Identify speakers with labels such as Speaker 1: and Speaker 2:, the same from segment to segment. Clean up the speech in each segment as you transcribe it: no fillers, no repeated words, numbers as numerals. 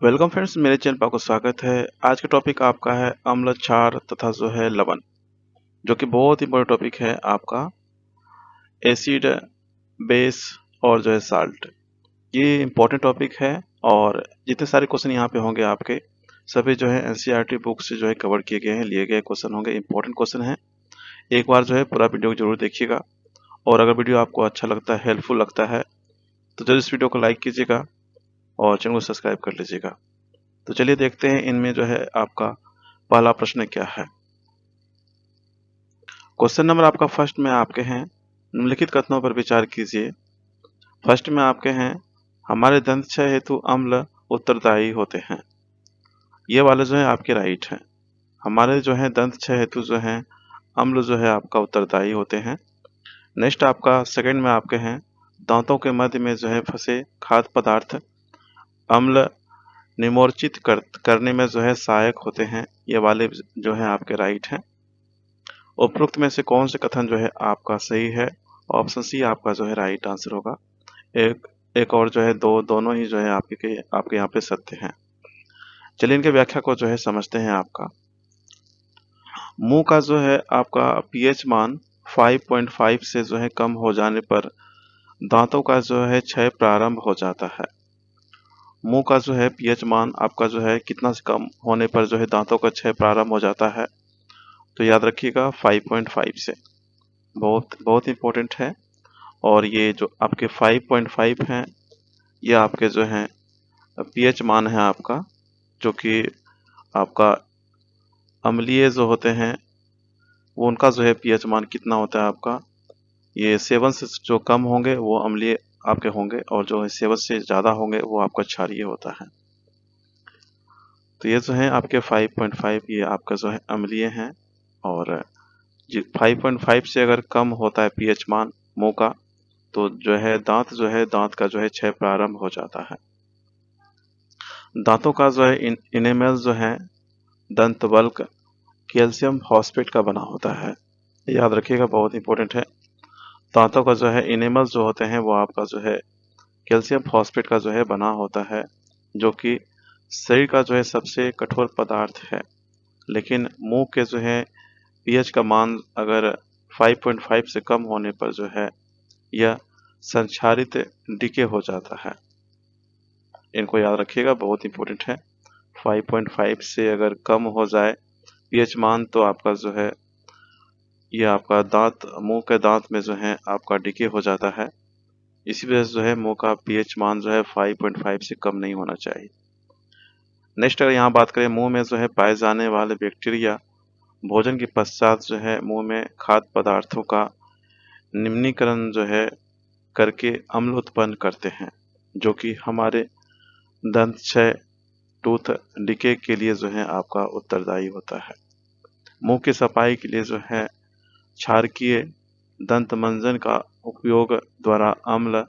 Speaker 1: Welcome friends, मेरे channel पर आपको स्वागत है। आज का टॉपिक आपका है अम्ल, क्षार तथा जो है लवण, जो कि बहुत इंपॉर्टेंट टॉपिक है आपका। एसिड, बेस और जो है साल्ट, ये इंपॉर्टेंट टॉपिक है। और जितने सारे क्वेश्चन यहाँ पे होंगे आपके सभी जो है एनसीईआरटी बुक से जो है कवर किए गए हैं, लिए गए क्वेश्चन होंगे, इंपॉर्टेंट क्वेश्चन है। एक बार जो है पूरा वीडियो जरूर देखिएगा। और अगर वीडियो आपको अच्छा लगता है, हेल्पफुल लगता है, तो जरूर इस वीडियो को लाइक कीजिएगा और चैनल को सब्सक्राइब कर लीजिएगा। तो चलिए देखते हैं इनमें जो है आपका पहला प्रश्न क्या है। क्वेश्चन नंबर आपका फर्स्ट में आपके हैं, निम्नलिखित कथनों पर विचार कीजिए। फर्स्ट में आपके हैं, हमारे दंत क्षय हेतु अम्ल उत्तरदायी होते हैं। ये वाले जो है आपके राइट हैं। हमारे जो है दंत क्षय हेतु जो है अम्ल जो है आपका उत्तरदायी होते हैं। नेक्स्ट आपका सेकंड में आपके हैं, दांतों के मध्य में जो है फंसे खाद्य पदार्थ अम्ल निमोर्चित करने में जो है सहायक होते हैं। ये वाले जो है आपके राइट हैं। उपरोक्त में से कौन से कथन जो है आपका सही है? ऑप्शन सी आपका जो है राइट आंसर होगा। एक एक और जो है दोनों ही जो है आपके यहाँ पे सत्य हैं। चलिए इनके व्याख्या को जो है समझते हैं। आपका मुंह का जो है आपका पीएच मान 5.5 से जो है कम हो जाने पर दांतों का जो है क्षय प्रारंभ हो जाता है। मुंह का जो है पीएच मान आपका जो है कितना से कम होने पर जो है दांतों का क्षय प्रारंभ हो जाता है? तो याद रखिएगा 5.5 से। बहुत बहुत इंपॉर्टेंट है। और ये जो आपके 5.5 हैं, ये आपके जो हैं पीएच मान है आपका, जो कि आपका अम्लीय जो होते हैं वो उनका जो है पीएच मान कितना होता है आपका, ये 7 से जो कम होंगे वो अम्लीय आपके होंगे, और जो 7 से ज़्यादा होंगे वो आपका क्षारीय होता है। तो ये जो है आपके 5.5, ये आपका जो है अम्लीय हैं। और 5.5 से अगर कम होता है पीएच मान मुंह का, तो जो है दांत का जो है क्षय प्रारंभ हो जाता है। दांतों का जो है इनेमल जो है दंत बल्क कैल्शियम फॉस्फेट का बना होता है। याद रखिएगा, बहुत इंपॉर्टेंट है। दांतों का जो है इनेमल जो होते हैं वो आपका जो है कैल्शियम फॉस्फेट का जो है बना होता है, जो कि शरीर का जो है सबसे कठोर पदार्थ है। लेकिन मुंह के जो है पीएच का मान अगर 5.5 से कम होने पर जो है यह संक्षारित डीके हो जाता है। इनको याद रखिएगा, बहुत इंपॉर्टेंट है। 5.5 से अगर कम हो जाए पीएच मान, तो आपका जो है ये आपका मुंह के दांत में जो है आपका डीके हो जाता है। इसी वजह से जो है मुंह का पीएच मान जो है 5.5 से कम नहीं होना चाहिए। नेक्स्ट अगर यहाँ बात करें, मुंह में जो है पाए जाने वाले बैक्टीरिया भोजन के पश्चात जो है मुंह में खाद्य पदार्थों का निम्नीकरण जो है करके अम्ल उत्पन्न करते हैं, जो कि हमारे दंत क्षय टूथ डिके के लिए जो है आपका उत्तरदायी होता है। मुंह की सफाई के लिए जो है क्षारकीय दंत मंजन का उपयोग द्वारा अम्ल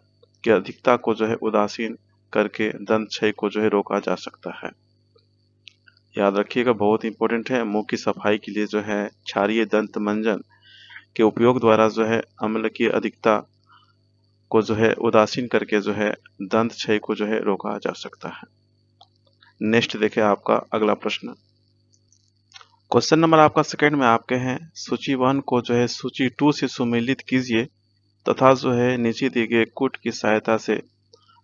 Speaker 1: की अधिकता को जो है उदासीन करके दंत क्षय को जो है रोका जा सकता है। याद रखिएगा, बहुत इंपॉर्टेंट है। मुंह की सफाई के लिए जो है क्षारीय दंत मंजन के उपयोग द्वारा जो है अम्ल की अधिकता को जो है उदासीन करके जो है दंत क्षय को जो है रोका जा सकता है। नेक्स्ट देखिए आपका अगला प्रश्न। क्वेश्चन नंबर आपका सेकंड में आपके हैं, सूची 1 को जो है सूची 2 से सुमेलित कीजिए तथा जो है नीचे दिए गए कूट की सहायता से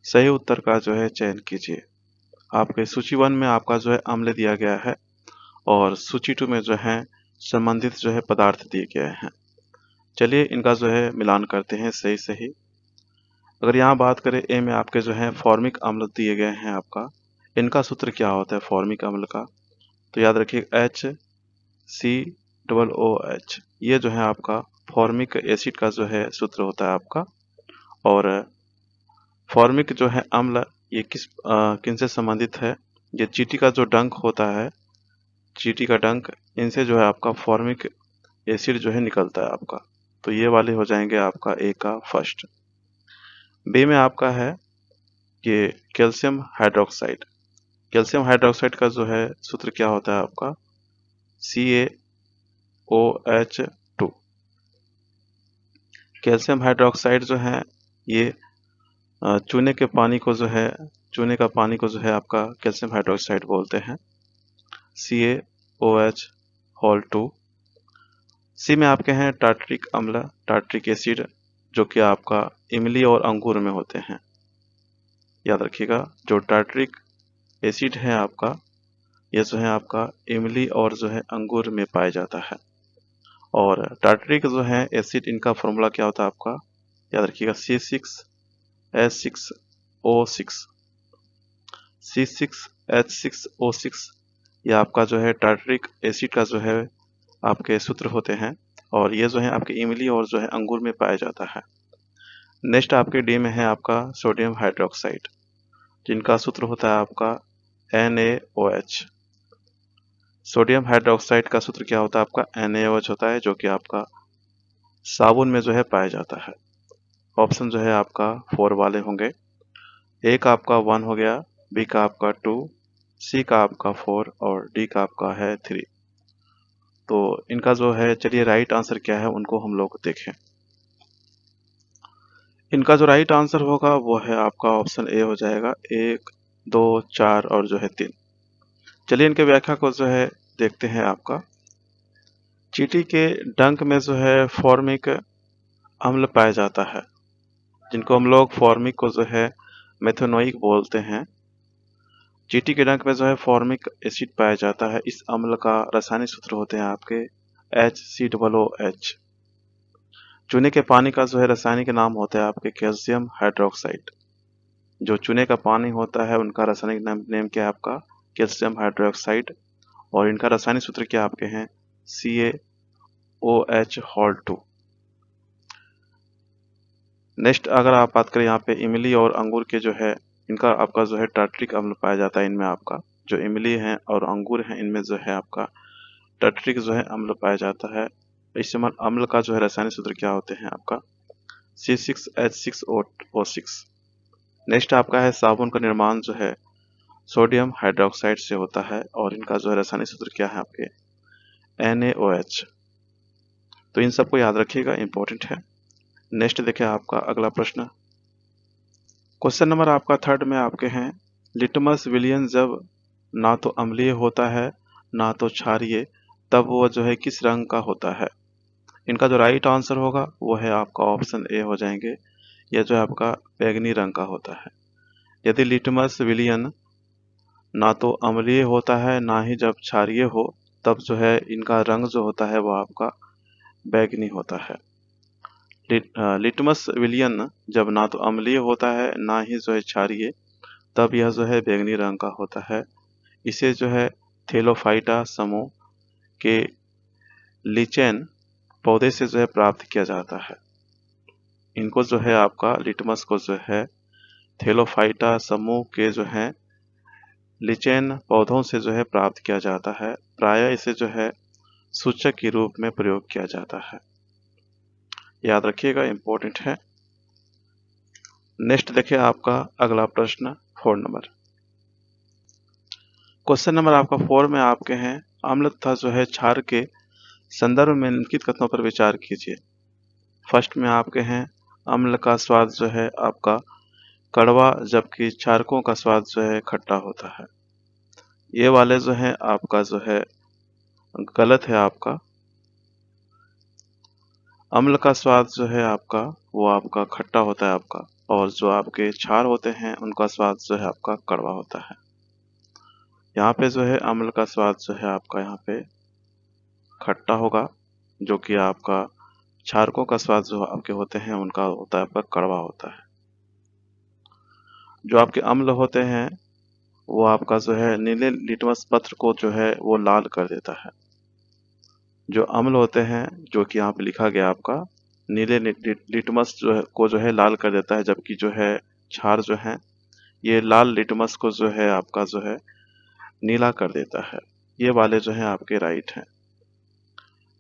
Speaker 1: सही उत्तर का जो है चयन कीजिए। आपके सूची 1 में आपका जो है अम्ल दिया गया है, और सूची 2 में जो है संबंधित जो है पदार्थ दिए गए हैं। चलिए इनका जो है मिलान करते हैं सही सही। अगर यहाँ बात करें, ए में आपके जो है फॉर्मिक अम्ल दिए गए हैं आपका। इनका सूत्र क्या होता है फॉर्मिक अम्ल का? तो याद रखिए HCOOH, ये जो है आपका फॉर्मिक एसिड का जो है सूत्र होता है आपका। और फॉर्मिक जो है अम्ल ये किन से संबंधित है? ये चींटी का जो डंक होता है, चींटी का डंक, इनसे जो है आपका फॉर्मिक एसिड जो है निकलता है आपका। तो ये वाले हो जाएंगे आपका ए का फर्स्ट। बी में आपका है कि कैल्शियम हाइड्रोक्साइड। कैल्शियम हाइड्रोक्साइड का जो है सूत्र क्या होता है आपका? CaOH2। कैल्शियम हाइड्रोक्साइड जो है ये चूने के पानी को जो है चूने का पानी को जो है आपका कैल्शियम हाइड्रोक्साइड बोलते हैं, CaOH होल 2। सी में आपके हैं टार्टरिक अम्ल, टार्टरिक एसिड, जो कि आपका इमली और अंगूर में होते हैं। याद रखिएगा, जो टार्टरिक एसिड है आपका, ये जो है आपका इमली और जो है अंगूर में पाया जाता है। और टार्टरिक जो है एसिड, इनका फॉर्मूला क्या होता है आपका, याद रखिएगा, C6H6O6। C6H6O6 ये आपका जो है टार्टरिक एसिड का जो है आपके सूत्र होते हैं, और ये जो है आपके इमली और जो है अंगूर में पाया जाता है। नेक्स्ट आपके डी में है आपका सोडियम हाइड्रोक्साइड, जिनका सूत्र होता है आपका NaOH। सोडियम हाइड्रोक्साइड का सूत्र क्या होता है आपका, NaOH होता है, जो कि आपका साबुन में जो है पाया जाता है। ऑप्शन जो है आपका 4 वाले होंगे। ए का आपका 1 हो गया, बी का आपका 2, सी का आपका 4 और डी का आपका है 3। तो इनका जो है, चलिए राइट आंसर क्या है उनको हम लोग देखें। इनका जो राइट आंसर होगा वो है आपका ऑप्शन ए हो जाएगा, 1, 2, 4 और जो है 3। चलिए इनके व्याख्या को जो है देखते हैं आपका। चींटी के डंक में जो है फॉर्मिक अम्ल पाया जाता है, जिनको हम लोग फॉर्मिक को जो है मेथनोइक बोलते हैं। चींटी के डंक में जो है फॉर्मिक एसिड पाया जाता है। इस अम्ल का रासायनिक सूत्र होते हैं आपके HCOOH। चूने के पानी का जो है रासायनिक नाम होता है आपके कैल्शियम हाइड्रोक्साइड। जो चूने का पानी होता है उनका रासायनिक नेम क्या है आपका, कैल्शियम हाइड्रोक्साइड, और इनका रासायनिक सूत्र क्या आपके हैं, CaOH होल 2। नेक्स्ट अगर आप बात करें यहाँ पे इमली और अंगूर के जो है, इनका आपका जो है टार्टरिक अम्ल पाया जाता है। इनमें आपका जो इमली है और अंगूर है, इनमें जो है आपका टार्टरिक जो है अम्ल पाया जाता है। इस अम्ल का जो है रासायनिक सूत्र क्या होते हैं आपका, C6H6O6। नेक्स्ट आपका है साबुन का निर्माण जो है सोडियम हाइड्रोक्साइड से होता है, और इनका जो है रासायनिक सूत्र क्या है आपके, NaOH। तो इन सबको याद रखिएगा, इंपॉर्टेंट है। नेक्स्ट देखिए आपका अगला प्रश्न। क्वेश्चन नंबर आपका 3 में आपके हैं, लिटमस विलियन जब ना तो अम्लीय होता है ना तो क्षारीय, तब वो जो है किस रंग का होता है। इनका जो राइट आंसर होगा वो है आपका ऑप्शन ए हो जाएंगे, यह जो है आपका बैगनी रंग का होता है। यदि लिटमस विलियन ना तो अम्लीय होता है ना ही जब क्षारीय हो, तब जो है इनका रंग जो होता है वो आपका बैगनी होता है। लिटमस विलियन जब ना तो अम्लीय होता है ना ही जो है क्षारीय, तब यह जो है बैगनी रंग का होता है। इसे जो है थेलोफाइटा समूह के लिचेन पौधे से जो है प्राप्त किया जाता है। इनको जो है आपका लिटमस को जो है थेलोफाइटा समूह के जो है लिचेन पौधों से जो है प्राप्त किया जाता है। प्रायः इसे जो है सूचक के रूप में प्रयोग किया जाता है। याद रखिएगा, इंपॉर्टेंट है। नेक्स्ट देखिए आपका अगला प्रश्न 4 नंबर। क्वेश्चन नंबर आपका 4 में आपके हैं, अम्ल तथा जो है क्षार के संदर्भ में निम्नलिखित कथनों पर विचार कीजिए। फर्स्ट में आपके हैं, अम्ल का स्वाद जो है आपका कड़वा, जबकि क्षारकों का स्वाद जो है खट्टा होता है। ये वाले जो है आपका जो है गलत है आपका। अम्ल का स्वाद जो है आपका वो आपका खट्टा होता है आपका, और जो आपके क्षार होते हैं उनका स्वाद जो है आपका कड़वा होता है। यहाँ पे जो है अम्ल का स्वाद जो है आपका यहाँ पे खट्टा होगा, जो कि आपका क्षारकों का स्वाद जो आपके होते हैं उनका होता है आपका कड़वा होता है। जो आपके अम्ल होते हैं वो आपका जो है नीले लिटमस पत्र को जो है वो लाल कर देता है। जो अम्ल होते हैं, जो कि यहाँ पे लिखा गया आपका नीले लिटमस जो है को जो है लाल कर देता है, जबकि जो है क्षार जो है ये लाल लिटमस को जो है आपका जो है नीला कर देता है। ये वाले जो है आपके राइट हैं।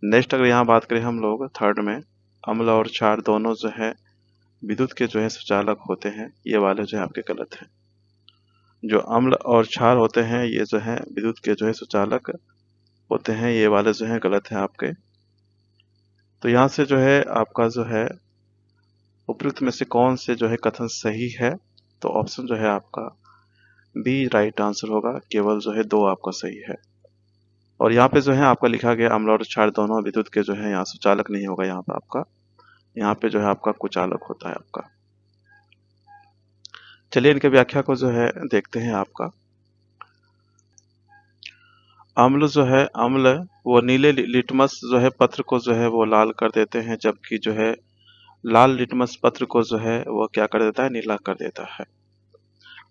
Speaker 1: नेक्स्ट अगर यहाँ बात करें हम लोग 3 में, अम्ल और क्षार दोनों जो है विद्युत के जो है सुचालक होते हैं। ये वाले जो है आपके गलत हैं। जो अम्ल और क्षार होते हैं ये जो है विद्युत के जो है सुचालक होते हैं। ये वाले जो है गलत हैं आपके। तो यहाँ से जो है आपका जो है उपयुक्त में से कौन से जो है कथन सही है, तो ऑप्शन जो है आपका बी राइट आंसर होगा, केवल जो है 2 आपका सही है। और यहाँ पे जो है आपका लिखा गया अम्ल और क्षार दोनों विद्युत के जो है यहाँ सुचालक नहीं होगा, यहाँ पे आपका, यहाँ पे जो है आपका कुचालक होता है आपका। चलिए इनके व्याख्या को जो है देखते हैं आपका। अम्ल जो है, अम्ल वो नीले लिटमस जो है पत्र को जो है वो लाल कर देते हैं, जबकि जो है लाल लिटमस पत्र को जो है वो क्या कर देता है, नीला कर देता है।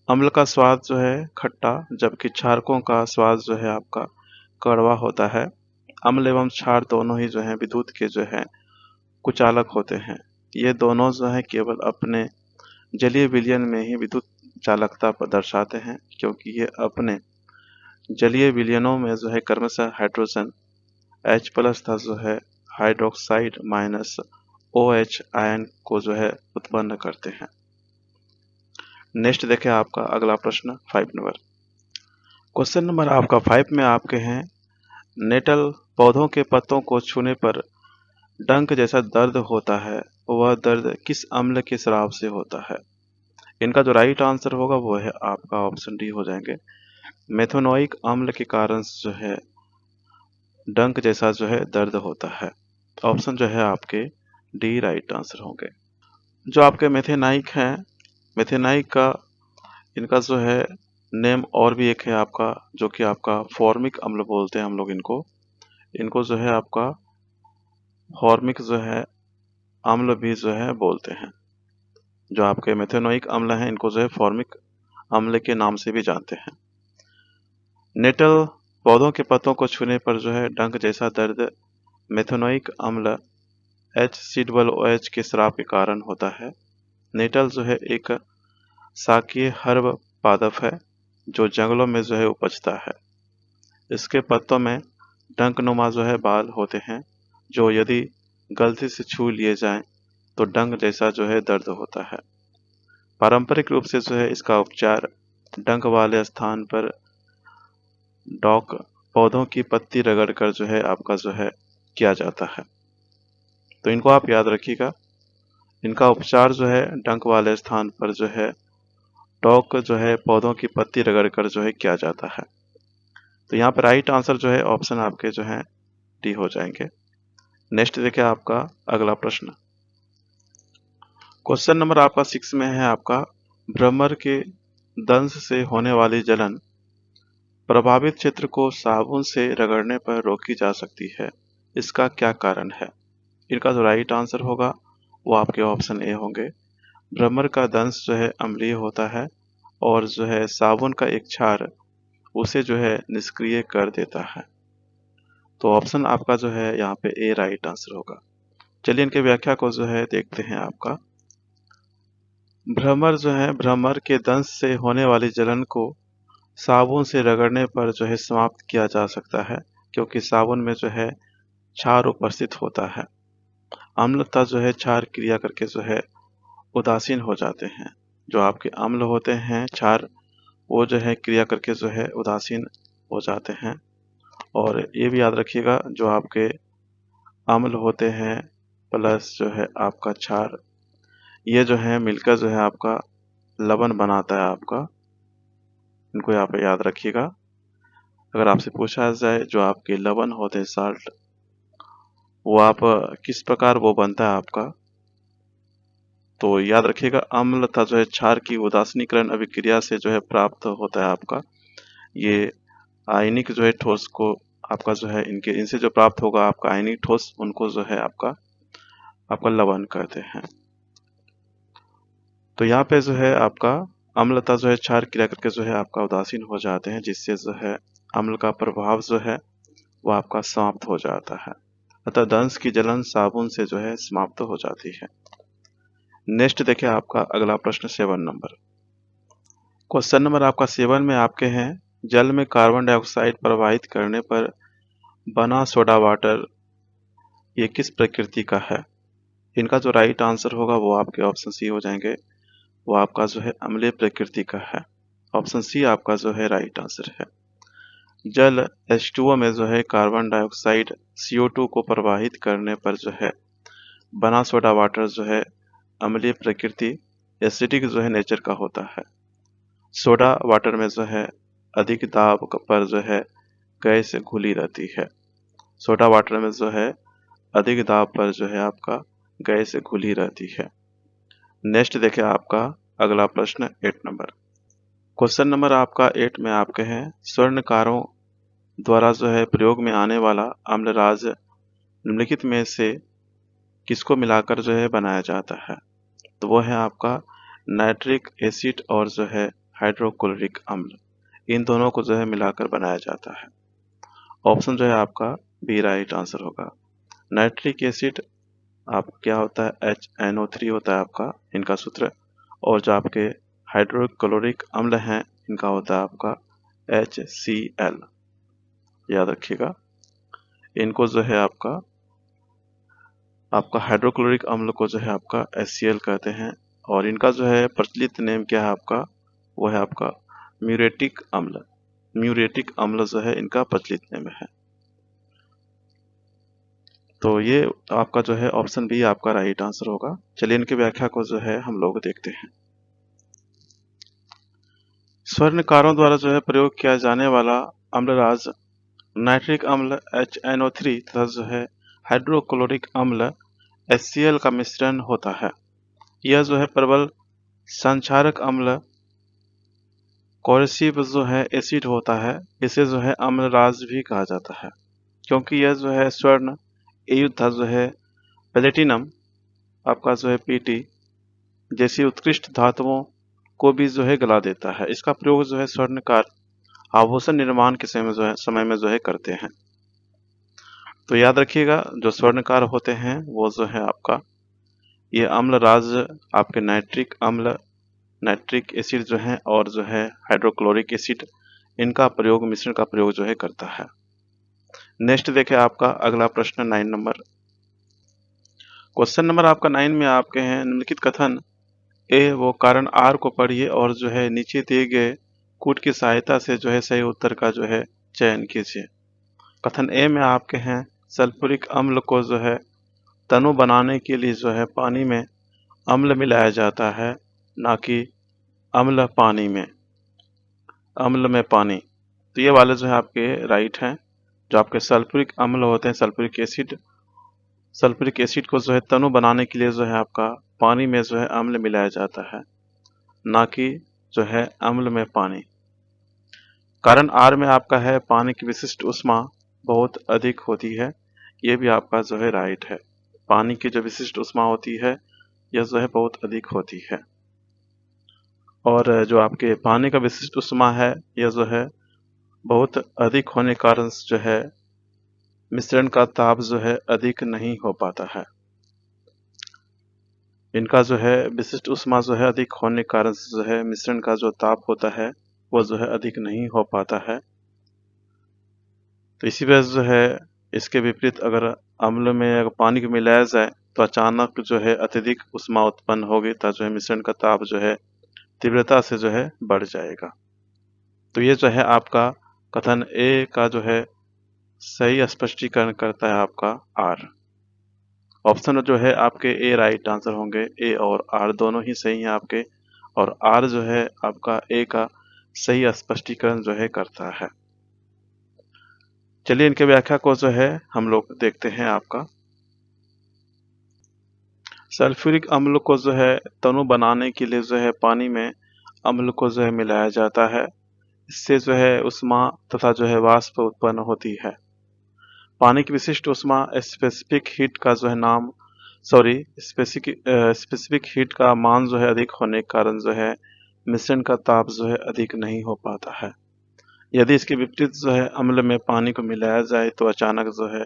Speaker 1: अम्ल का स्वाद जो है खट्टा, जबकि क्षारकों का स्वाद जो है आपका कड़वा होता है। अम्ल एवं क्षार दोनों ही जो है विद्युत के जो है कुचालक होते हैं। ये दोनों जो है केवल अपने जलीय विलयन में ही विद्युत चालकता दर्शाते हैं, क्योंकि ये अपने जलीय विलयनों में जो है क्रमशः हाइड्रोजन H प्लस तथा जो है हाइड्रोक्साइड माइनस OH आयन को जो है उत्पन्न करते हैं। नेक्स्ट देखें आपका अगला प्रश्न 5 नंबर। क्वेश्चन नंबर आपका 5 में आपके हैं, नेटल पौधों के पत्तों को छूने पर डंक जैसा दर्द होता है, वह दर्द किस अम्ल के स्राव से होता है? इनका जो राइट आंसर होगा वो है आपका ऑप्शन डी हो जाएंगे, मेथोनोइक अम्ल के कारण जो है डंक जैसा जो है दर्द होता है। ऑप्शन जो है आपके डी राइट आंसर होंगे। जो आपके मेथेनाइक हैं, मेथेनाइक का इनका जो है नेम और भी एक है आपका, जो कि आपका फॉर्मिक अम्ल बोलते हैं हम लोग इनको। इनको जो है आपका फॉर्मिक जो है अम्ल भी जो है बोलते हैं। जो आपके मेथेनोइक अम्ल हैं इनको जो है फॉर्मिक अम्ल के नाम से भी जानते हैं। नेटल पौधों के पत्तों को छूने पर जो है डंक जैसा दर्द मेथेनोइक अम्ल HCOOH के स्राव के कारण होता है। नेटल जो है एक शाकीय हर्ब पादप है जो जंगलों में जो है उपजता है। इसके पत्तों में डंकनुमा जो है बाल होते हैं, जो यदि गलती से छू लिए जाएं तो डंक जैसा जो है दर्द होता है। पारंपरिक रूप से जो है इसका उपचार डंक वाले स्थान पर डॉक पौधों की पत्ती रगड़कर जो है आपका जो है किया जाता है। तो इनको आप याद रखिएगा। इनका उपचार जो है डंक वाले स्थान पर जो है डॉक जो है पौधों की पत्ती रगड़कर जो है किया जाता है। तो यहाँ पर राइट आंसर जो है ऑप्शन आपके जो है डी हो जाएंगे। नेक्स्ट देखिए आपका अगला प्रश्न। क्वेश्चन नंबर आपका 6 में है आपका, भ्रमर के दंश से होने वाली जलन प्रभावित क्षेत्र को साबुन से रगड़ने पर रोकी जा सकती है, इसका क्या कारण है? इनका जो राइट आंसर होगा वो आपके ऑप्शन ए होंगे। भ्रमर का दंश जो है अम्लीय होता है और जो है साबुन का एक क्षार उसे जो है निष्क्रिय कर देता है। तो ऑप्शन आपका जो है यहाँ पे ए राइट आंसर होगा। चलिए इनके व्याख्या को जो है देखते हैं आपका। भ्रमर जो है, भ्रमर के दंश से होने वाली जलन को साबुन से रगड़ने पर जो है समाप्त किया जा सकता है, क्योंकि साबुन में जो है क्षार उपस्थित होता है। अम्लता जो है क्षार क्रिया करके जो है उदासीन हो जाते हैं। जो आपके अम्ल होते हैं क्षार, वो जो है क्रिया करके जो है उदासीन हो जाते हैं। और ये भी याद रखिएगा, जो आपके अम्ल होते हैं प्लस जो है आपका क्षार, ये जो है मिलकर जो है आपका लवण बनाता है आपका। इनको यहाँ पे याद रखिएगा। अगर आपसे पूछा जाए जो आपके लवण होते हैं साल्ट, वो आप किस प्रकार वो बनता है आपका, तो याद रखिएगा अम्ल तथा जो है क्षार की उदासीनीकरण अभिक्रिया से जो है प्राप्त होता है आपका। ये आयनिक जो है ठोस को आपका जो है इनसे जो प्राप्त होगा आपका आयनिक ठोस, उनको जो है आपका लवण कहते हैं। तो यहाँ पे जो है आपका अम्लता जो है क्षार क्रिया करके जो है आपका उदासीन हो जाते हैं, जिससे जो है अम्ल का प्रभाव जो है वो आपका समाप्त हो जाता है। अतः दंश की जलन साबुन से जो है समाप्त हो जाती है। नेक्स्ट देखिए आपका अगला प्रश्न 7 नंबर। क्वेश्चन नंबर आपका 7 में आपके हैं, जल में कार्बन डाइऑक्साइड प्रवाहित करने पर बना सोडा वाटर ये किस प्रकृति का है? इनका जो राइट आंसर होगा वो आपके ऑप्शन सी हो जाएंगे। वो आपका जो है अम्लीय प्रकृति का है। ऑप्शन सी आपका जो है राइट आंसर है। जल H2O में जो है कार्बन डाइऑक्साइड CO2 को प्रवाहित करने पर जो है बना सोडा वाटर जो है अम्लीय प्रकृति एसिडिक जो है नेचर का होता है। सोडा वाटर में जो है अधिक दाब पर जो है गैस घुली रहती है। सोडा वाटर में जो है अधिक दाब पर जो है आपका गैस घुली रहती है। नेक्स्ट देखिए आपका अगला प्रश्न 8 नंबर। क्वेश्चन नंबर आपका 8 में आपके हैं स्वर्णकारों द्वारा जो है प्रयोग में आने वाला अम्लराज निम्नलिखित में से किसको मिलाकर जो है बनाया जाता है? तो वो है आपका नाइट्रिक एसिड और जो है हाइड्रोक्लोरिक अम्ल। इन दोनों को जो है मिलाकर बनाया जाता है। ऑप्शन जो है आपका बी राइट आंसर होगा। नाइट्रिक एसिड आप क्या होता है HNO3 होता है आपका इनका सूत्र, और जो आपके हाइड्रोक्लोरिक अम्ल हैं इनका होता है आपका HCl। याद रखिएगा, इनको जो है आपका हाइड्रोक्लोरिक अम्ल को जो है आपका HCl कहते हैं, और इनका जो है प्रचलित नेम क्या है आपका, वो है आपका म्यूरेटिक अम्ल। म्यूरेटिक अम्ल जो है इनका प्रचलित नेम है। तो ये आपका जो है ऑप्शन बी आपका राइट आंसर होगा। चलिए इनकी व्याख्या को जो है हम लोग देखते हैं। स्वर्णकारों द्वारा जो है प्रयोग किया जाने वाला अम्लराज नाइट्रिक अम्ल HNO3 तथा जो है हाइड्रोक्लोरिक अम्ल HCl का मिश्रण होता है। यह जो है प्रबल संक्षारक अम्ल कोरेसिव जो है एसिड होता है। इसे जो है अम्लराज भी कहा जाता है, क्योंकि यह जो है स्वर्ण तथा जो है प्लेटिनम आपका जो है Pt जैसी उत्कृष्ट धातुओं को भी जो है गला देता है। इसका प्रयोग जो है स्वर्णकार आभूषण निर्माण के समय में जो है करते हैं। तो याद रखिएगा, जो स्वर्णकार होते हैं वो जो है आपका ये अम्लराज आपके नाइट्रिक अम्ल, नाइट्रिक एसिड जो है और जो है हाइड्रोक्लोरिक एसिड, इनका प्रयोग मिश्रण का प्रयोग जो है करता है। नेक्स्ट देखें आपका अगला प्रश्न 9 नंबर। क्वेश्चन नंबर आपका 9 में आपके हैं निम्नलिखित कथन ए वो कारण आर को पढ़िए और जो है नीचे दिए गए कूट की सहायता से जो है सही उत्तर का जो है चयन कीजिए। कथन ए में आपके हैं सल्फ्यूरिक अम्ल को जो है तनु बनाने के लिए जो है पानी में अम्ल मिलाया जाता है, ना कि अम्ल पानी में, अम्ल में पानी। तो ये वाले जो है आपके राइट हैं। जो आपके सल्फ्यूरिक अम्ल होते हैं, सल्फ्यूरिक एसिड को जो है तनु बनाने के लिए जो है आपका पानी में जो है अम्ल मिलाया जाता है, ना कि जो है अम्ल में पानी। कारण आर में आपका है पानी की विशिष्ट ऊष्मा बहुत अधिक होती है। ये भी आपका जो है राइट है। पानी की जो विशिष्ट ऊष्मा होती है यह जो है बहुत अधिक होती है, और जो आपके पानी का विशिष्ट ऊष्मा है यह जो है बहुत अधिक होने के कारण जो है मिश्रण का ताप जो है अधिक नहीं हो पाता है। इनका जो है विशिष्ट ऊष्मा जो है अधिक होने के कारण जो है मिश्रण का जो ताप होता है वो जो है अधिक नहीं हो पाता है। तो इसी वजह से जो है इसके विपरीत अगर अम्ल में अगर पानी को मिलाया जाए तो अचानक जो है अत्यधिक ऊष्मा उत्पन्न होगी, तथा जो है मिश्रण का ताप जो है तीव्रता से जो है बढ़ जाएगा। तो ये जो है आपका कथन ए का जो है सही स्पष्टीकरण करता है आपका आर। ऑप्शन जो है आपके ए राइट आंसर होंगे। ए और आर दोनों ही सही हैं आपके, और आर जो है आपका ए का सही स्पष्टीकरण जो है करता है। चलिए इनके व्याख्या को जो है हम लोग देखते हैं आपका। सल्फ्यूरिक अम्ल को जो है तनु बनाने के लिए जो है पानी में अम्ल को जो है मिलाया जाता है। इससे जो है ऊष्मा तथा जो है वाष्प उत्पन्न होती है। पानी की विशिष्ट ऊष्मा स्पेसिफिक हीट का जो है नाम स्पेसिफिक हीट का मान जो है अधिक होने के कारण जो है मिश्रण का ताप जो है अधिक नहीं हो पाता है। यदि इसके विपरीत जो है अम्ल में पानी को मिलाया जाए तो अचानक जो है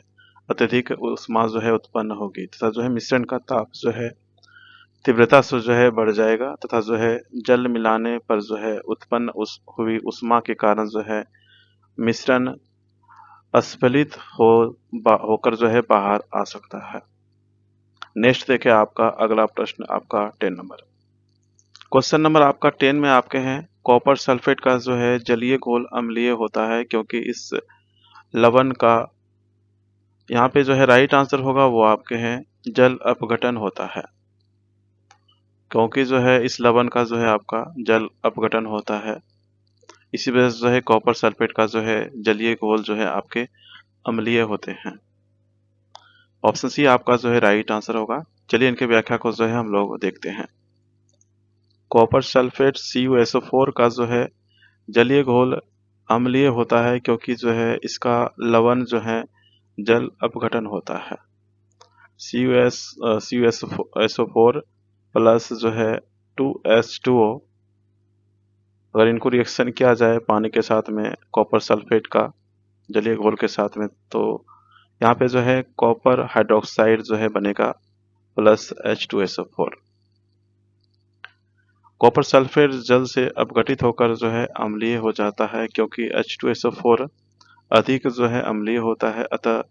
Speaker 1: अत्यधिक ऊष्मा जो है उत्पन्न होगी, तथा जो है मिश्रण का ताप जो है तीव्रता से जो है बढ़ जाएगा, तथा जो है जल मिलाने पर जो है उत्पन्न हुई ऊष्मा के कारण जो है मिश्रण अस्फलित होकर जो है बाहर आ सकता है। नेक्स्ट देखें आपका अगला प्रश्न आपका 10 नंबर। क्वेश्चन नंबर आपका 10 में आपके हैं कॉपर सल्फेट का जो है जलीय घोल अम्लीय होता है, क्योंकि इस लवण का यहाँ पे जो है राइट आंसर होगा वो आपके हैं जल अपघटन होता है। क्योंकि जो है इस लवण का जो है आपका जल अपघटन होता है। इसी वजह से जो है कॉपर सल्फेट का जो है जलीय घोल जो है आपके अम्लीय होते हैं। ऑप्शन सी आपका जो है राइट आंसर होगा। चलिए इनके व्याख्या को जो है हम लोग देखते हैं। कॉपर सल्फेट CuSO4 का जो है जलीय घोल अम्लीय होता है क्योंकि जो है इसका लवण जो है जल अपघटन होता है। CuSO4 प्लस जो है 2H2O, अगर इनको रिएक्शन किया जाए पानी के साथ में कॉपर सल्फेट का जलीय घोल के साथ में, तो यहाँ पे जो है कॉपर हाइड्रोक्साइड जो है बनेगा प्लस H2SO4। कॉपर सल्फेट जल से अपघटित होकर जो है अम्लीय हो जाता है क्योंकि H2SO4 अधिक जो है अम्लीय होता है, अतः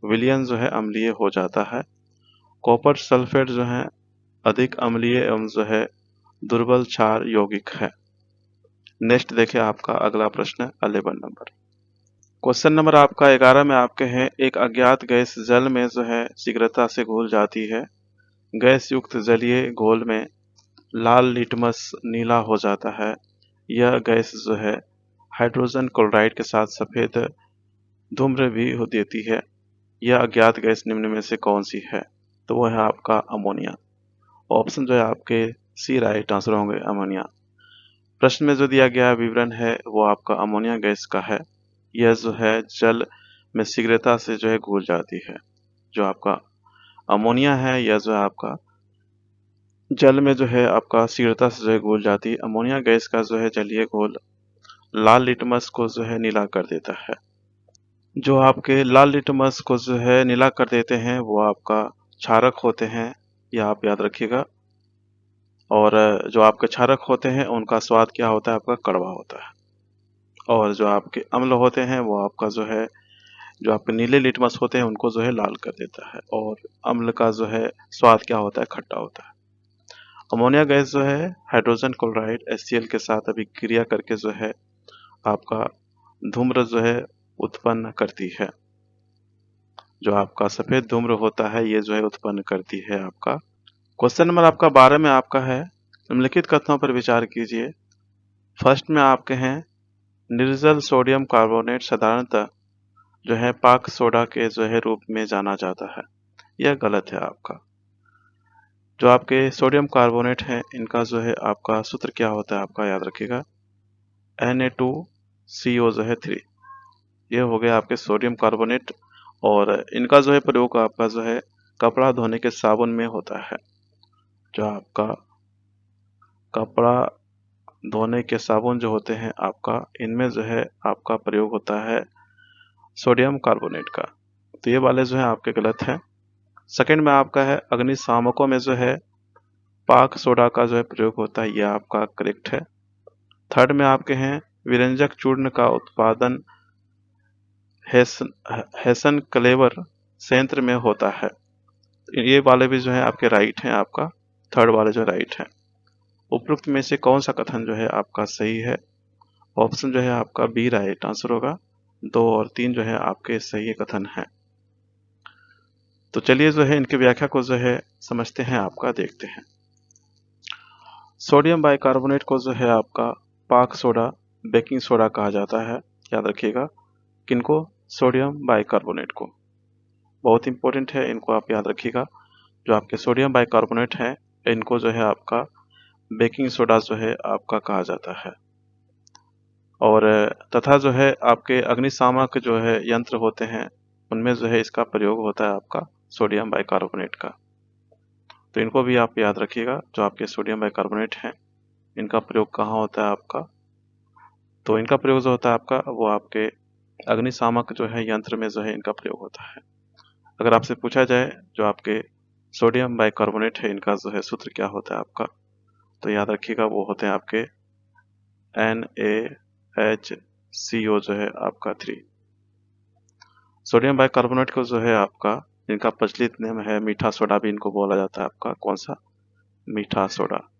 Speaker 1: विलयन जो है अम्लीय हो जाता है। कॉपर सल्फेट जो है अधिक अम्लीय एवं जो है दुर्बल क्षार यौगिक है। नेक्स्ट देखिए आपका अगला प्रश्न 11 नंबर। क्वेश्चन नंबर आपका 11 में आपके हैं, एक अज्ञात गैस जल में जो है शीघ्रता से घुल जाती है। गैस युक्त जलीय घोल में लाल लिटमस नीला हो जाता है। यह गैस जो है हाइड्रोजन क्लोराइड के साथ सफेद धूम्र भी हो देती है। यह अज्ञात गैस निम्न में से कौन सी है? तो वह है आपका अमोनिया। ऑप्शन जो है आपके सी राइट आंसर होंगे, अमोनिया। प्रश्न में जो दिया गया विवरण है वो आपका अमोनिया गैस का है। यह जो है जल में शीघ्रता से जो है घुल जाती है। जो आपका अमोनिया है यह जो है आपका जल में जो है आपका शीघ्रता से जो है घुल जाती है। अमोनिया गैस का जो है जलीय घोल लाल लिटमस को जो है नीला कर देता है। जो आपके लाल लिटमस को जो है नीला कर देते हैं वो आपका क्षारक होते हैं, यह आप याद रखिएगा। और जो आपके क्षारक होते हैं उनका स्वाद क्या होता है? आपका कड़वा होता है। और जो आपके अम्ल होते हैं वो आपका जो है, जो आपके नीले लिटमस होते हैं उनको जो है लाल कर देता है। और अम्ल का जो है स्वाद क्या होता है? खट्टा होता है। अमोनिया गैस जो है हाइड्रोजन क्लोराइड HCl के साथ अभिक्रिया करके जो है आपका धूम्र जो है उत्पन्न करती है। जो आपका सफेद धूम्र होता है ये जो है उत्पन्न करती है आपका। क्वेश्चन नंबर आपका 12 में आपका है, निम्नलिखित कथनों पर विचार कीजिए। फर्स्ट में आपके हैं, निर्जल सोडियम कार्बोनेट साधारणतः जो है पाक सोडा के जो है रूप में जाना जाता है। यह गलत है आपका। जो आपके सोडियम कार्बोनेट हैं इनका जो है आपका सूत्र क्या होता है? आपका याद रखिएगा, Na2CO जो है 3। ये हो गया आपके सोडियम कार्बोनेट। और इनका जो है प्रयोग आपका जो है कपड़ा धोने के साबुन में होता है। जो आपका कपड़ा धोने के साबुन जो होते हैं आपका, इनमें जो है आपका प्रयोग होता है सोडियम कार्बोनेट का। तो ये वाले जो है आपके गलत हैं। सेकंड में आपका है, अग्निशामकों में जो है पाक सोडा का जो है प्रयोग होता है, यह आपका करेक्ट है। थर्ड में आपके हैं, विरंजक चूर्ण का उत्पादन हेसन क्लेवर संयंत्र में होता है। ये वाले भी जो है आपके राइट हैं। आपका थर्ड वाले जो राइट है। उपरोक्त में से कौन सा कथन जो है आपका सही है? ऑप्शन जो है आपका बी राइट आंसर होगा। 2 और 3 जो है आपके सही कथन है। तो चलिए जो है इनकी व्याख्या को जो है समझते हैं, आपका देखते हैं। सोडियम बाइकार्बोनेट को जो है आपका पाक सोडा, बेकिंग सोडा कहा जाता है। याद रखिएगा, किनको? सोडियम बाइकार्बोनेट को। बहुत इंपॉर्टेंट है, इनको आप याद रखिएगा। जो आपके सोडियम बाइकार्बोनेट है इनको जो है आपका बेकिंग सोडा जो है आपका कहा जाता है। और तथा जो है आपके अग्निशामक जो है यंत्र होते हैं उनमें जो है इसका प्रयोग होता है आपका सोडियम बाइकार्बोनेट का। तो इनको भी आप याद रखिएगा। जो आपके सोडियम बाइकार्बोनेट हैं इनका प्रयोग कहाँ होता है आपका? तो इनका प्रयोग जो होता है आपका वो आपके अग्निशामक जो है यंत्र में जो है इनका प्रयोग होता है। अगर आपसे पूछा जाए जो आपके सोडियम बाइकार्बोनेट है इनका जो है सूत्र क्या होता है आपका, तो याद रखिएगा वो होते हैं आपके NaHCO जो है आपका 3। सोडियम बाइकार्बोनेट को जो है आपका, इनका प्रचलित नाम है मीठा सोडा भी इनको बोला जाता है आपका। कौन सा? मीठा सोडा।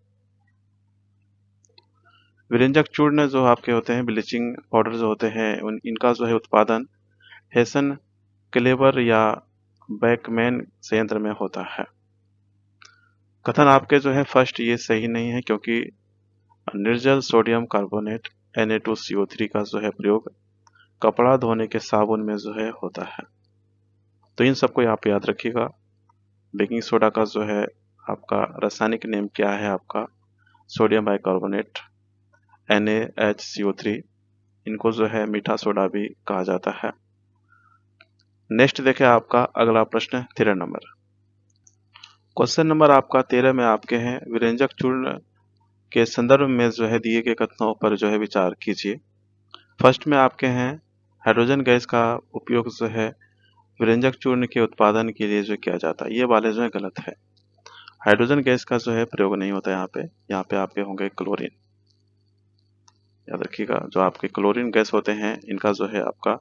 Speaker 1: विरंजक चूर्ण जो आपके होते हैं, ब्लीचिंग पाउडर जो होते हैं इनका जो है उत्पादन हेसन क्लेवर या बैकमैन संयंत्र में होता है। कथन आपके जो है फर्स्ट ये सही नहीं है, क्योंकि निर्जल सोडियम कार्बोनेट Na2CO3 का जो है प्रयोग कपड़ा धोने के साबुन में जो है होता है। तो इन सबको आप याद रखिएगा। बेकिंग सोडा का जो है आपका रासायनिक नेम क्या है, आपका सोडियम बाइकार्बोनेट NaHCO3, इनको जो है मीठा सोडा भी कहा जाता है। नेक्स्ट देखें आपका अगला प्रश्न 13 नंबर। क्वेश्चन नंबर आपका 13 में आपके हैं, विरंजक चूर्ण के संदर्भ में जो है दिए गए कथनों पर जो है विचार कीजिए। फर्स्ट में आपके हैं, हाइड्रोजन गैस का उपयोग जो है विरंजक चूर्ण के उत्पादन के लिए जो किया जाता है, ये वाले जो है गलत है। हाइड्रोजन गैस का जो है प्रयोग नहीं होता यहाँ पे आपके होंगे क्लोरीन। याद रखिएगा, जो आपके क्लोरीन गैस होते हैं इनका जो है आपका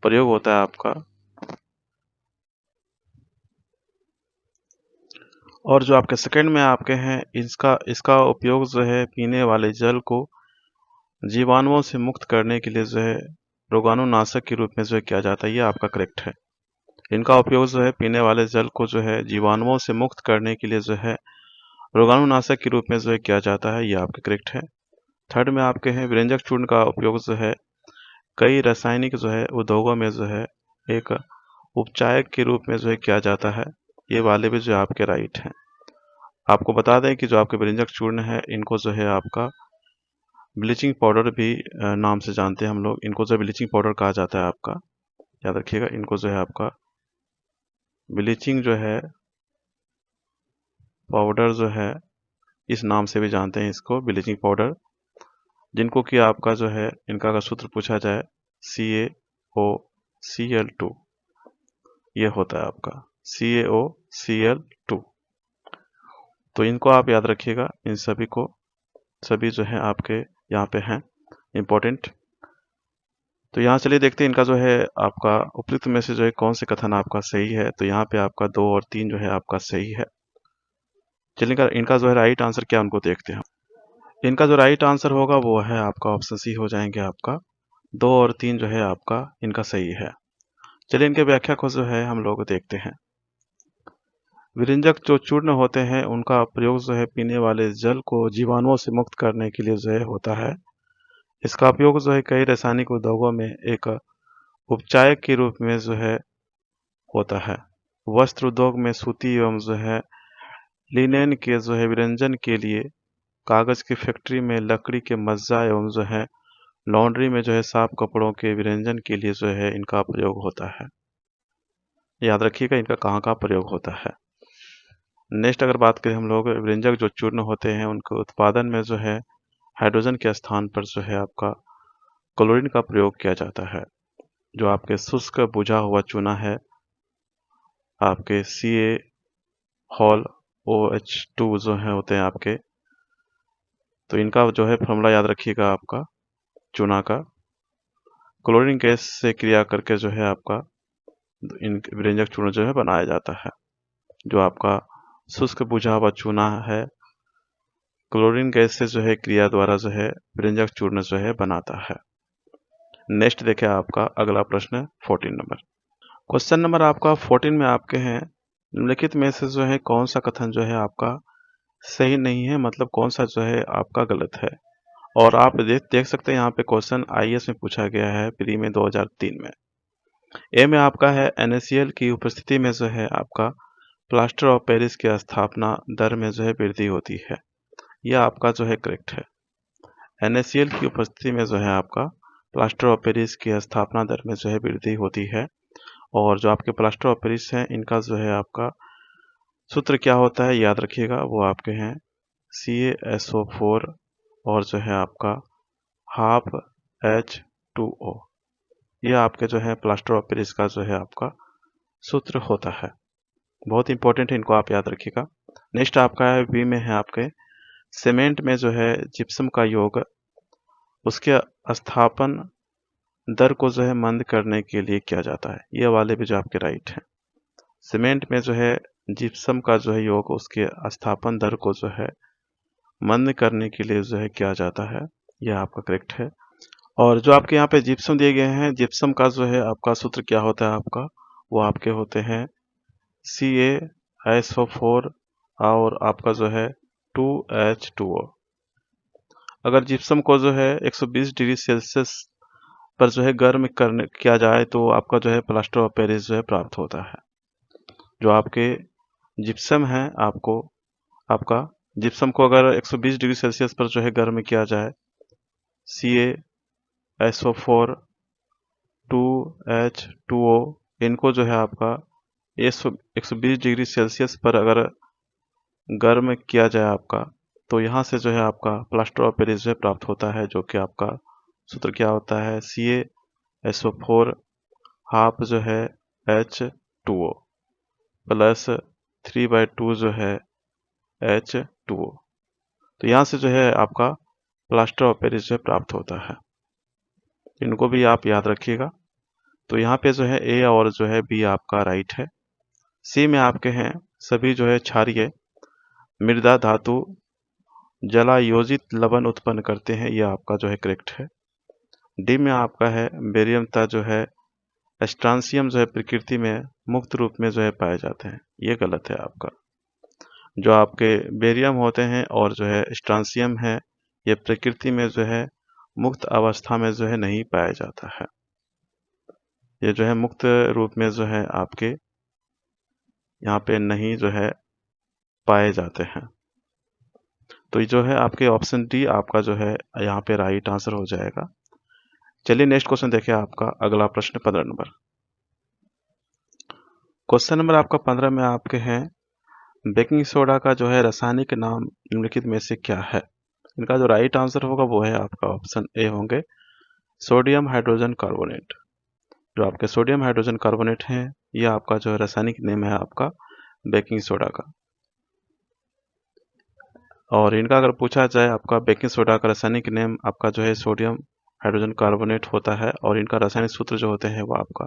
Speaker 1: प्रयोग होता है आपका। और जो आपके सेकंड में आपके हैं, इसका उपयोग जो है पीने वाले जल को जीवाणुओं से मुक्त करने के लिए जो है रोगाणुनाशक के रूप में जो है किया जाता है, ये आपका करेक्ट है। इनका उपयोग जो है पीने वाले जल को जो है जीवाणुओं से मुक्त करने के लिए जो है रोगाणुनाशक के रूप में जो है किया जाता है, ये आपका करेक्ट है। थर्ड में आपके हैं, विरंजक चूर्ण का उपयोग जो है कई रासायनिक जो है उद्योगों में जो है एक उपचायक के रूप में जो है किया जाता है, ये वाले भी जो आपके राइट हैं। आपको बता दें कि जो आपके विरंजक चूर्ण है इनको जो है आपका ब्लीचिंग पाउडर भी नाम से जानते हैं हम लोग। इनको जो ब्लीचिंग पाउडर कहा जाता है आपका, याद रखिएगा। इनको जो है आपका ब्लीचिंग जो है पाउडर जो है इस नाम से भी जानते हैं इसको, ब्लीचिंग पाउडर, जिनको कि आपका जो है इनका अगर सूत्र पूछा जाए CaOCl2, ये होता है आपका CaOCl2। तो इनको आप याद रखिएगा, इन सभी को, सभी जो है आपके यहाँ पे हैं इम्पोर्टेंट। तो यहाँ चलिए देखते हैं इनका जो है आपका उपयुक्त में से जो है कौन से कथन आपका सही है। तो यहाँ पे आपका 2 और 3 जो है आपका सही है। चलिए इनका जो है राइट आंसर क्या उनको देखते हैं। इनका जो राइट आंसर होगा वो है आपका ऑप्शन सी हो जाएंगे आपका। 2 और 3 जो है आपका इनका सही है। चलिए इनके व्याख्या को जो है हम लोग देखते हैं। विरंजक जो चूर्ण होते हैं उनका प्रयोग जो है पीने वाले जल को जीवाणुओं से मुक्त करने के लिए जो है होता है। इसका उपयोग जो है कई रासायनिक उद्योगों में एक उपचायक के रूप में जो है होता है। वस्त्र उद्योग में सूती एवं जो है लिनेन के जो है विरंजन के लिए, कागज की फैक्ट्री में लकड़ी के मज्जा एवं जो है लॉन्ड्री में जो है साफ कपड़ों के विरंजन के लिए जो है इनका प्रयोग होता है। याद रखिएगा इनका कहाँ का प्रयोग होता है। नेक्स्ट अगर बात करें हम लोग, विरंजक जो चूर्ण होते हैं उनके उत्पादन में जो है हाइड्रोजन के स्थान पर जो है आपका क्लोरीन का प्रयोग किया जाता है। जो आपके शुष्क बुझा हुआ चूना है आपके CaHOL जो है होते हैं आपके, तो इनका जो है फॉर्मूला याद रखिएगा आपका चूना का क्लोरीन गैस से क्रिया करके जो है आपका इन विरंजक चूर्ण जो है बनाया जाता है। जो आपका शुष्क बुझा हुआ चूना है क्लोरीन गैस से जो है क्रिया द्वारा जो है विरंजक चूर्ण जो है बनाता है। नेक्स्ट देखें आपका अगला प्रश्न 14 नंबर। क्वेश्चन नंबर आपका 14 में आपके हैं, निम्नलिखित में से जो है कौन सा कथन जो है आपका सही नहीं है, मतलब कौन सा जो है आपका गलत है। और आप देख सकते हैं यहाँ पे क्वेश्चन IAS में पूछा गया है प्री में 2003 में। ए में आपका है NaCl की उपस्थिति में जो है आपका प्लास्टर ऑफ पेरिस की स्थापना दर में जो है वृद्धि होती है, यह आपका जो है करेक्ट है। NaCl की उपस्थिति में जो है आपका प्लास्टर ऑफ पेरिस की स्थापना दर में जो है वृद्धि होती है। और जो आपके प्लास्टर ऑफ पेरिस हैं इनका जो है आपका सूत्र क्या होता है याद रखिएगा, वो आपके हैं CaSO4 और जो है आपका हाफ H2O, यह आपके जो है प्लास्टर ऑफ पेरिस का जो है आपका सूत्र होता है। बहुत इंपॉर्टेंट है, इनको आप याद रखिएगा। नेक्स्ट आपका है बी में है आपके, सीमेंट में जो है जिप्सम का योग उसके स्थापन दर को जो है मंद करने के लिए किया जाता है, ये वाले भी जो आपके राइट हैं। सीमेंट में जो है जिप्सम का जो है योग उसके स्थापन दर को जो है मंद करने के लिए जो है किया जाता है, यह आपका करेक्ट है। और जो आपके यहाँ पे जिप्सम दिए गए हैं, जिप्सम का जो है आपका सूत्र क्या होता है आपका, वो आपके होते हैं CaSO4 और आपका जो है 2H2O। अगर जिप्सम को जो है 120 डिग्री सेल्सियस पर जो है गर्म करने किया जाए तो आपका जो है प्लास्टर ऑफ पेरिस जो है प्राप्त होता है। जो आपके जिप्सम है आपका जिप्सम को अगर 120 डिग्री सेल्सियस पर जो है गर्म किया जाए CaSO4 2H2O, इनको जो है आपका 120 डिग्री सेल्सियस पर अगर गर्म किया जाए आपका, तो यहाँ से जो है आपका प्लास्टर ऑफ पेरिस जो है प्राप्त होता है, जो कि आपका सूत्र क्या होता है CaSO4 हाफ जो है H2O प्लस 3/2 जो है H2O। तो यहाँ से जो है आपका प्लास्टर ऑफ पेरिस जो है प्राप्त होता है। इनको भी आप याद रखिएगा। तो यहाँ पे जो है ए और जो है बी आपका राइट है। सी में आपके हैं सभी जो है क्षारीय मृदा धातु जलायोजित लवण उत्पन्न करते हैं, ये आपका जो है करेक्ट है। डी में आपका है बेरियम तथा जो है स्ट्रांसियम जो है प्रकृति में मुक्त रूप में जो है पाए जाते हैं, ये गलत है आपका। जो आपके बेरियम होते हैं और जो है स्ट्रांसियम है, ये प्रकृति में जो है मुक्त अवस्था में जो है नहीं पाया जाता है। ये जो है मुक्त रूप में जो है आपके यहाँ पे नहीं जो है पाए जाते हैं। तो ये जो है आपके ऑप्शन डी आपका जो है यहाँ पे राइट आंसर हो जाएगा। चलिए नेक्स्ट क्वेश्चन देखिए आपका अगला प्रश्न 15 नंबर। क्वेश्चन नंबर आपका 15 में आपके हैं बेकिंग सोडा का जो है रासायनिक नाम निम्नलिखित में से क्या है। इनका जो राइट आंसर होगा वो है आपका ऑप्शन ए होंगे सोडियम हाइड्रोजन कार्बोनेट। जो आपके सोडियम हाइड्रोजन कार्बोनेट है, ये आपका जो है रासायनिक नेम है आपका बेकिंग सोडा का। और इनका अगर पूछा जाए आपका बेकिंग सोडा का रासायनिक नेम आपका जो है सोडियम हाइड्रोजन कार्बोनेट होता है, और इनका रासायनिक सूत्र जो होते हैं वो आपका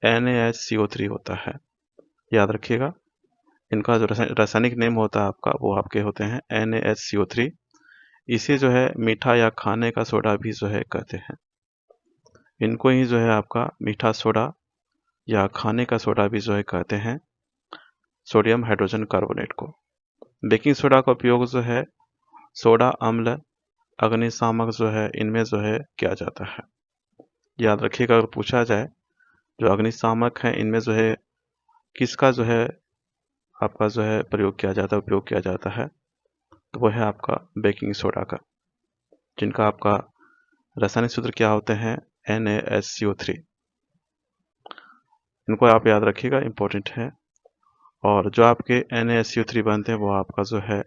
Speaker 1: NaHCO3 होता है। याद रखिएगा, इनका जो रासायनिक नेम होता है आपका वो आपके होते हैं NaHCO3। इसे जो है मीठा या खाने का सोडा भी जो है कहते हैं। इनको ही जो है आपका मीठा सोडा या खाने का सोडा भी जो है कहते हैं, सोडियम हाइड्रोजन कार्बोनेट को। बेकिंग सोडा का उपयोग जो है सोडा अम्ल अग्निशामक जो है इनमें जो है किया जाता है। याद रखिएगा, अगर पूछा जाए जो अग्निशामक है इनमें जो है किसका जो है आपका जो है प्रयोग किया जाता है, उपयोग किया जाता है, तो वो है आपका बेकिंग सोडा का, जिनका आपका रासायनिक सूत्र क्या होते हैं NaHCO3। इनको आप याद रखिएगा, इंपॉर्टेंट है। और जो आपके NaHCO3 बनते हैं वो आपका जो है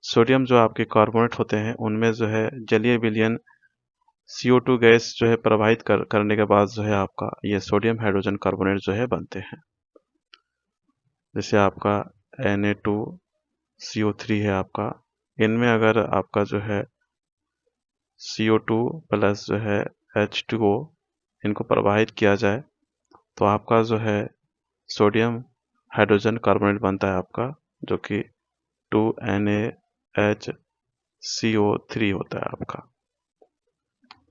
Speaker 1: सोडियम जो आपके कार्बोनेट होते हैं उनमें जो है जलीय विलयन CO2 गैस जो है प्रवाहित करने के बाद जो है आपका ये सोडियम हाइड्रोजन कार्बोनेट जो है बनते हैं। जैसे आपका Na2CO3 है आपका, इनमें अगर आपका जो है CO2 प्लस जो है H2O इनको प्रवाहित किया जाए तो आपका जो है सोडियम हाइड्रोजन कार्बोनेट बनता है आपका, जो कि 2NaHCO3 होता है आपका।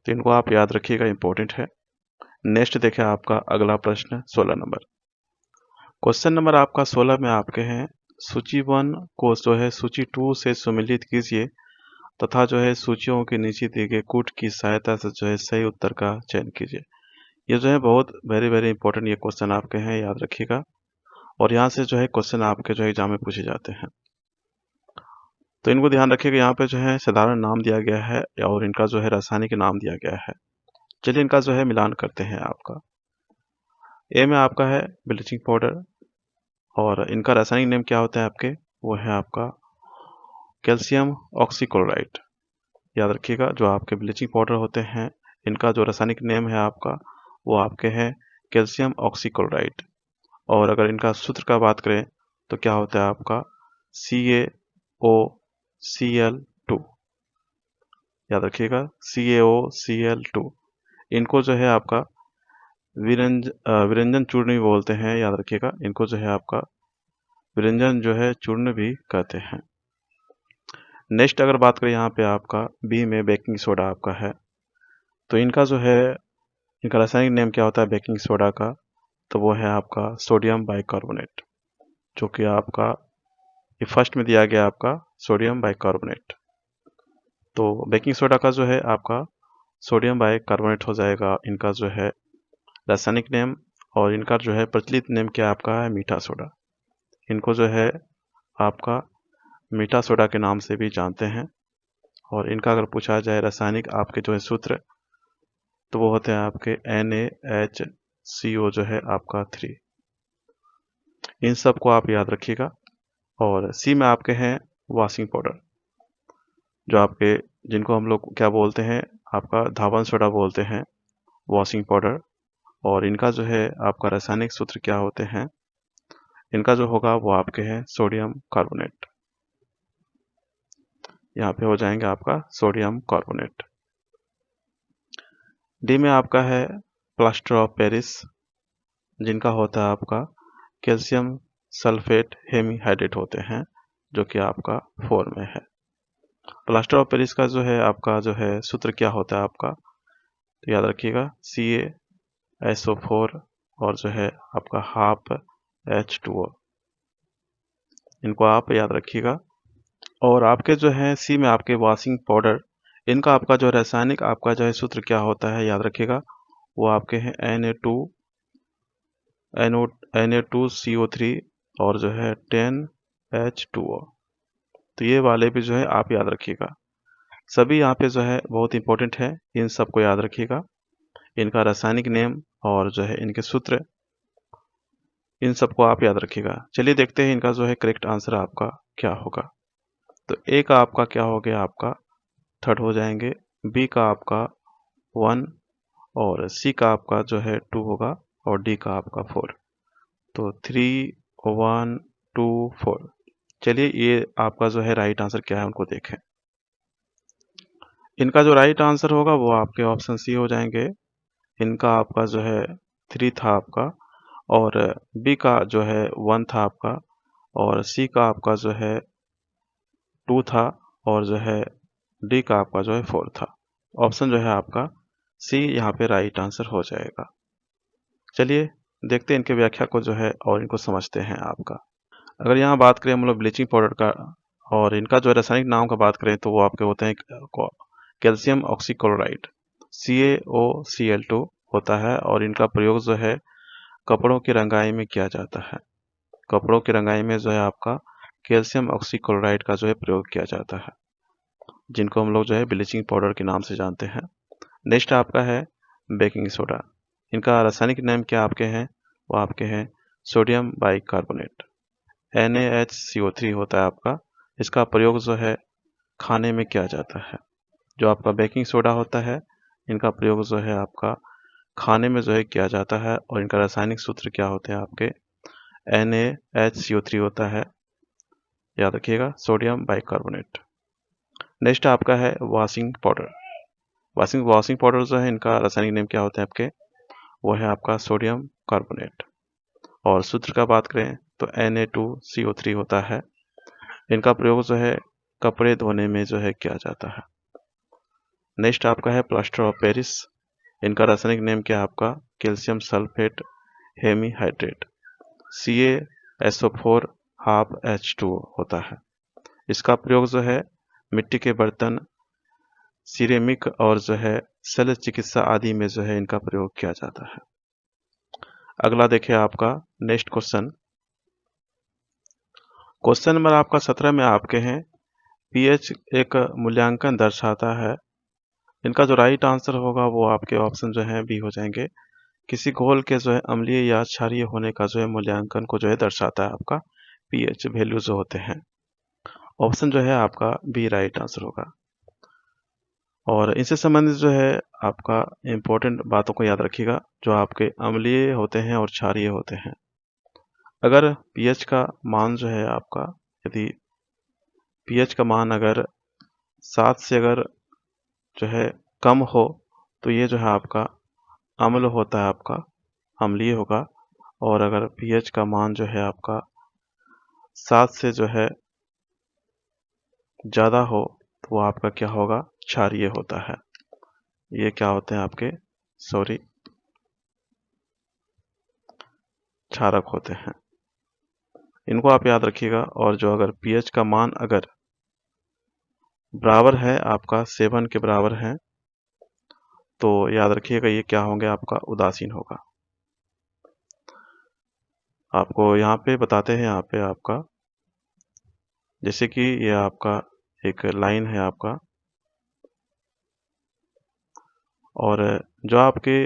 Speaker 1: तो इनको आप याद रखिएगा, इंपॉर्टेंट है। नेक्स्ट देखें आपका अगला प्रश्न 16 नंबर। क्वेश्चन नंबर आपका 16 में आपके हैं सूची 1 को जो है सूची 2 से सम्मिलित कीजिए तथा जो है सूचियों के नीचे दिए गए कूट की सहायता से जो है सही उत्तर का चयन कीजिए। ये जो है बहुत वेरी वेरी इंपॉर्टेंट ये क्वेश्चन आपके हैं, याद रखिएगा। और यहाँ से जो है क्वेश्चन आपके जो है एग्जाम में पूछे जाते हैं, तो इनको ध्यान रखिएगा। यहाँ पे जो है साधारण नाम दिया गया है और इनका जो है रासायनिक नाम दिया गया है। चलिए इनका जो है मिलान करते हैं आपका। ए में आपका है ब्लीचिंग पाउडर, और इनका रासायनिक नेम क्या होता है आपके, वो है आपका कैल्शियम ऑक्सीक्लोराइड। याद रखिएगा, जो आपके ब्लीचिंग पाउडर होते हैं इनका जो रासायनिक नेम है आपका वो आपके हैं कैल्शियम ऑक्सीक्लोराइड। और अगर इनका सूत्र का बात करें तो क्या होता है आपका CaOCl2। याद रखिएगा CaOCl2। इनको जो है आपका विरंजन चूर्ण भी बोलते हैं। याद रखिएगा, इनको जो है आपका विरंजन जो है चूर्ण भी कहते हैं। नेक्स्ट अगर बात करें यहाँ पे आपका बी में बेकिंग सोडा आपका है, तो इनका जो है इनका रासायनिक नेम क्या होता है बेकिंग सोडा का, तो वो है आपका सोडियम बाइकार्बोनेट, जो कि आपका ये फर्स्ट में दिया गया आपका सोडियम बाइकार्बोनेट। तो बेकिंग सोडा का जो है आपका सोडियम बाइकार्बोनेट हो जाएगा इनका जो है रासायनिक नेम, और इनका जो है प्रचलित नेम क्या आपका है, मीठा सोडा। इनको जो है आपका मीठा सोडा के नाम से भी जानते हैं। और इनका अगर पूछा जाए रासायनिक आपके जो है सूत्र, तो वो होते हैं आपके NaHCO जो है आपका 3। इन सब को आप याद रखिएगा। और सी में आपके हैं वॉशिंग पाउडर, जो आपके जिनको हम लोग क्या बोलते हैं, आपका धावन सोडा बोलते हैं, वॉशिंग पाउडर। और इनका जो है आपका रासायनिक सूत्र क्या होते हैं, इनका जो होगा वो आपके हैं सोडियम कार्बोनेट। यहाँ पे हो जाएंगे आपका सोडियम कार्बोनेट। डी में आपका है प्लास्टर ऑफ पेरिस, जिनका होता है आपका कैल्शियम सल्फेट हेमीहाइड्रेट होते हैं, जो कि आपका 4 में है। प्लास्टर ऑफ पेरिस का जो है आपका जो है सूत्र क्या होता है आपका, तो याद रखिएगा CaSO4 और जो है आपका हाफ H2O, इनको आप याद रखिएगा। और आपके जो है सी में आपके वॉशिंग पाउडर, इनका आपका जो रासायनिक आपका जो है सूत्र क्या होता है, याद रखिएगा, वो आपके हैं Na2CO3 और जो है 10H2O। तो ये वाले भी जो है आप याद रखिएगा। सभी यहाँ पे जो है बहुत इंपॉर्टेंट है, इन सबको याद रखिएगा, इनका रासायनिक नेम और जो है इनके सूत्र, इन सबको आप याद रखिएगा। चलिए देखते हैं इनका जो है करेक्ट आंसर आपका क्या होगा। तो ए का आपका क्या हो गया, आपका 3rd हो जाएंगे, बी का आपका 1 और सी का आपका जो है 2 होगा और डी का आपका 4। तो 3 1 2 4। चलिए ये आपका जो है राइट आंसर क्या है उनको देखें। इनका जो राइट आंसर होगा वो आपके ऑप्शन सी हो जाएंगे। इनका आपका जो है 3 था आपका, और बी का जो है 1 था आपका, और सी का आपका जो है 2 था, और जो है डी का आपका जो है 4 था। ऑप्शन जो है आपका सी यहाँ पे राइट आंसर हो जाएगा। चलिए देखते हैं इनके व्याख्या को जो है और इनको समझते हैं आपका। अगर यहाँ बात करें हम लोग ब्लीचिंग पाउडर का, और इनका जो रासायनिक नाम का बात करें, तो वो आपके होते हैं कैल्शियम ऑक्सीक्लोराइड, CaOCl2 होता है। और इनका प्रयोग जो है कपड़ों की रंगाई में किया जाता है। कपड़ों की रंगाई में जो है आपका कैल्शियम ऑक्सीक्लोराइड का जो है प्रयोग किया जाता है, जिनको हम लोग जो है ब्लीचिंग पाउडर के नाम से जानते हैं। नेक्स्ट आपका है बेकिंग सोडा। इनका रासायनिक नाम क्या आपके हैं, वो आपके हैं सोडियम बाइकार्बोनेट, NaHCO3 होता है आपका। इसका प्रयोग जो है खाने में किया जाता है। जो आपका बेकिंग सोडा होता है, इनका प्रयोग जो है आपका खाने में जो है किया जाता है। और इनका रासायनिक सूत्र क्या होते हैं आपके, NaHCO3 होता है, याद रखिएगा, सोडियम बाइकार्बोनेट। नेक्स्ट आपका है वॉशिंग पाउडर। वॉशिंग पाउडर जो है इनका रासायनिक नेम क्या होता है आपके, वो है आपका सोडियम कार्बोनेट। और सूत्र का बात करें तो Na2CO3 होता है। इनका प्रयोग जो है कपड़े धोने में जो है किया जाता है। नेक्स्ट आपका है प्लास्टर ऑफ पेरिस। इनका रासायनिक नेम क्या है आपका, calcium sulphate hemihydrate, CaSO4 half H2O होता है। इसका प्रयोग जो है मिट्टी के बर्तन, सिरेमिक और जो है शल्य चिकित्सा आदि में जो है इनका प्रयोग किया जाता है। अगला देखिए आपका नेक्स्ट क्वेश्चन। क्वेश्चन नंबर आपका 17 में आपके हैं पीएच एक मूल्यांकन दर्शाता है। इनका जो राइट आंसर होगा वो आपके ऑप्शन जो है बी हो जाएंगे। किसी घोल के जो है अम्लीय या क्षारीय होने का जो है मूल्यांकन को जो है दर्शाता है आपका पीएच वैल्यू जो होते हैं। ऑप्शन जो है आपका बी राइट आंसर होगा। और इनसे संबंधित जो है आपका इम्पोर्टेंट बातों को याद रखिएगा, जो आपके अम्लीय होते हैं और क्षारीय होते हैं। अगर पीएच का मान जो है आपका, यदि पीएच का मान अगर 7 से अगर जो है कम हो, तो ये जो है आपका अम्ल होता है, आपका अम्लीय होगा। और अगर पीएच का मान जो है आपका 7 से जो है ज़्यादा हो, तो वो आपका क्या होगा, क्षारीय होता है। ये क्या होते हैं आपके, सॉरी, क्षारक होते हैं। इनको आप याद रखिएगा। और जो अगर pH का मान अगर बराबर है आपका 7 के बराबर है तो याद रखिएगा ये क्या होंगे, आपका उदासीन होगा। आपको यहाँ पे बताते हैं, यहाँ पे आपका जैसे कि ये आपका एक लाइन है आपका, और जो आपके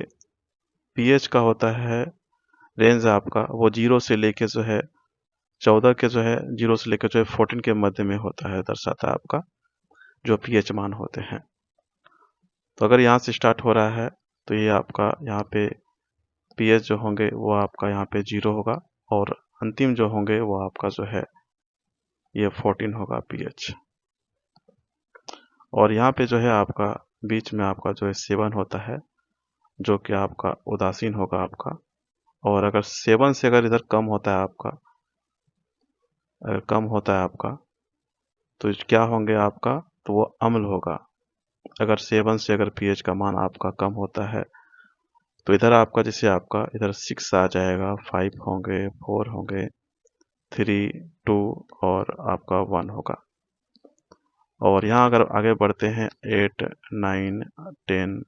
Speaker 1: pH का होता है रेंज आपका वो 0 से लेके जो है 14 के जो है 0 से लेकर जो है 14 के मध्य में होता है, दर्शाता है आपका जो pH मान होते हैं। तो अगर यहाँ से स्टार्ट हो रहा है तो ये आपका यहाँ पे pH जो होंगे वो आपका यहाँ पे 0 होगा, और अंतिम जो होंगे वो आपका जो है ये 14 होगा pH। और यहाँ पे जो है आपका बीच में आपका जो है 7 होता है जो कि आपका उदासीन होगा आपका। और अगर 7 से अगर इधर कम होता है आपका, अगर कम होता है आपका तो क्या होंगे आपका, तो वो अम्ल होगा। अगर 7 से अगर pH का मान आपका कम होता है तो इधर आपका जैसे आपका इधर 6 आ जाएगा, 5 होंगे, 4 होंगे, 3, 2 और आपका 1 होगा। और यहाँ अगर आगे बढ़ते हैं 8, 9, 10,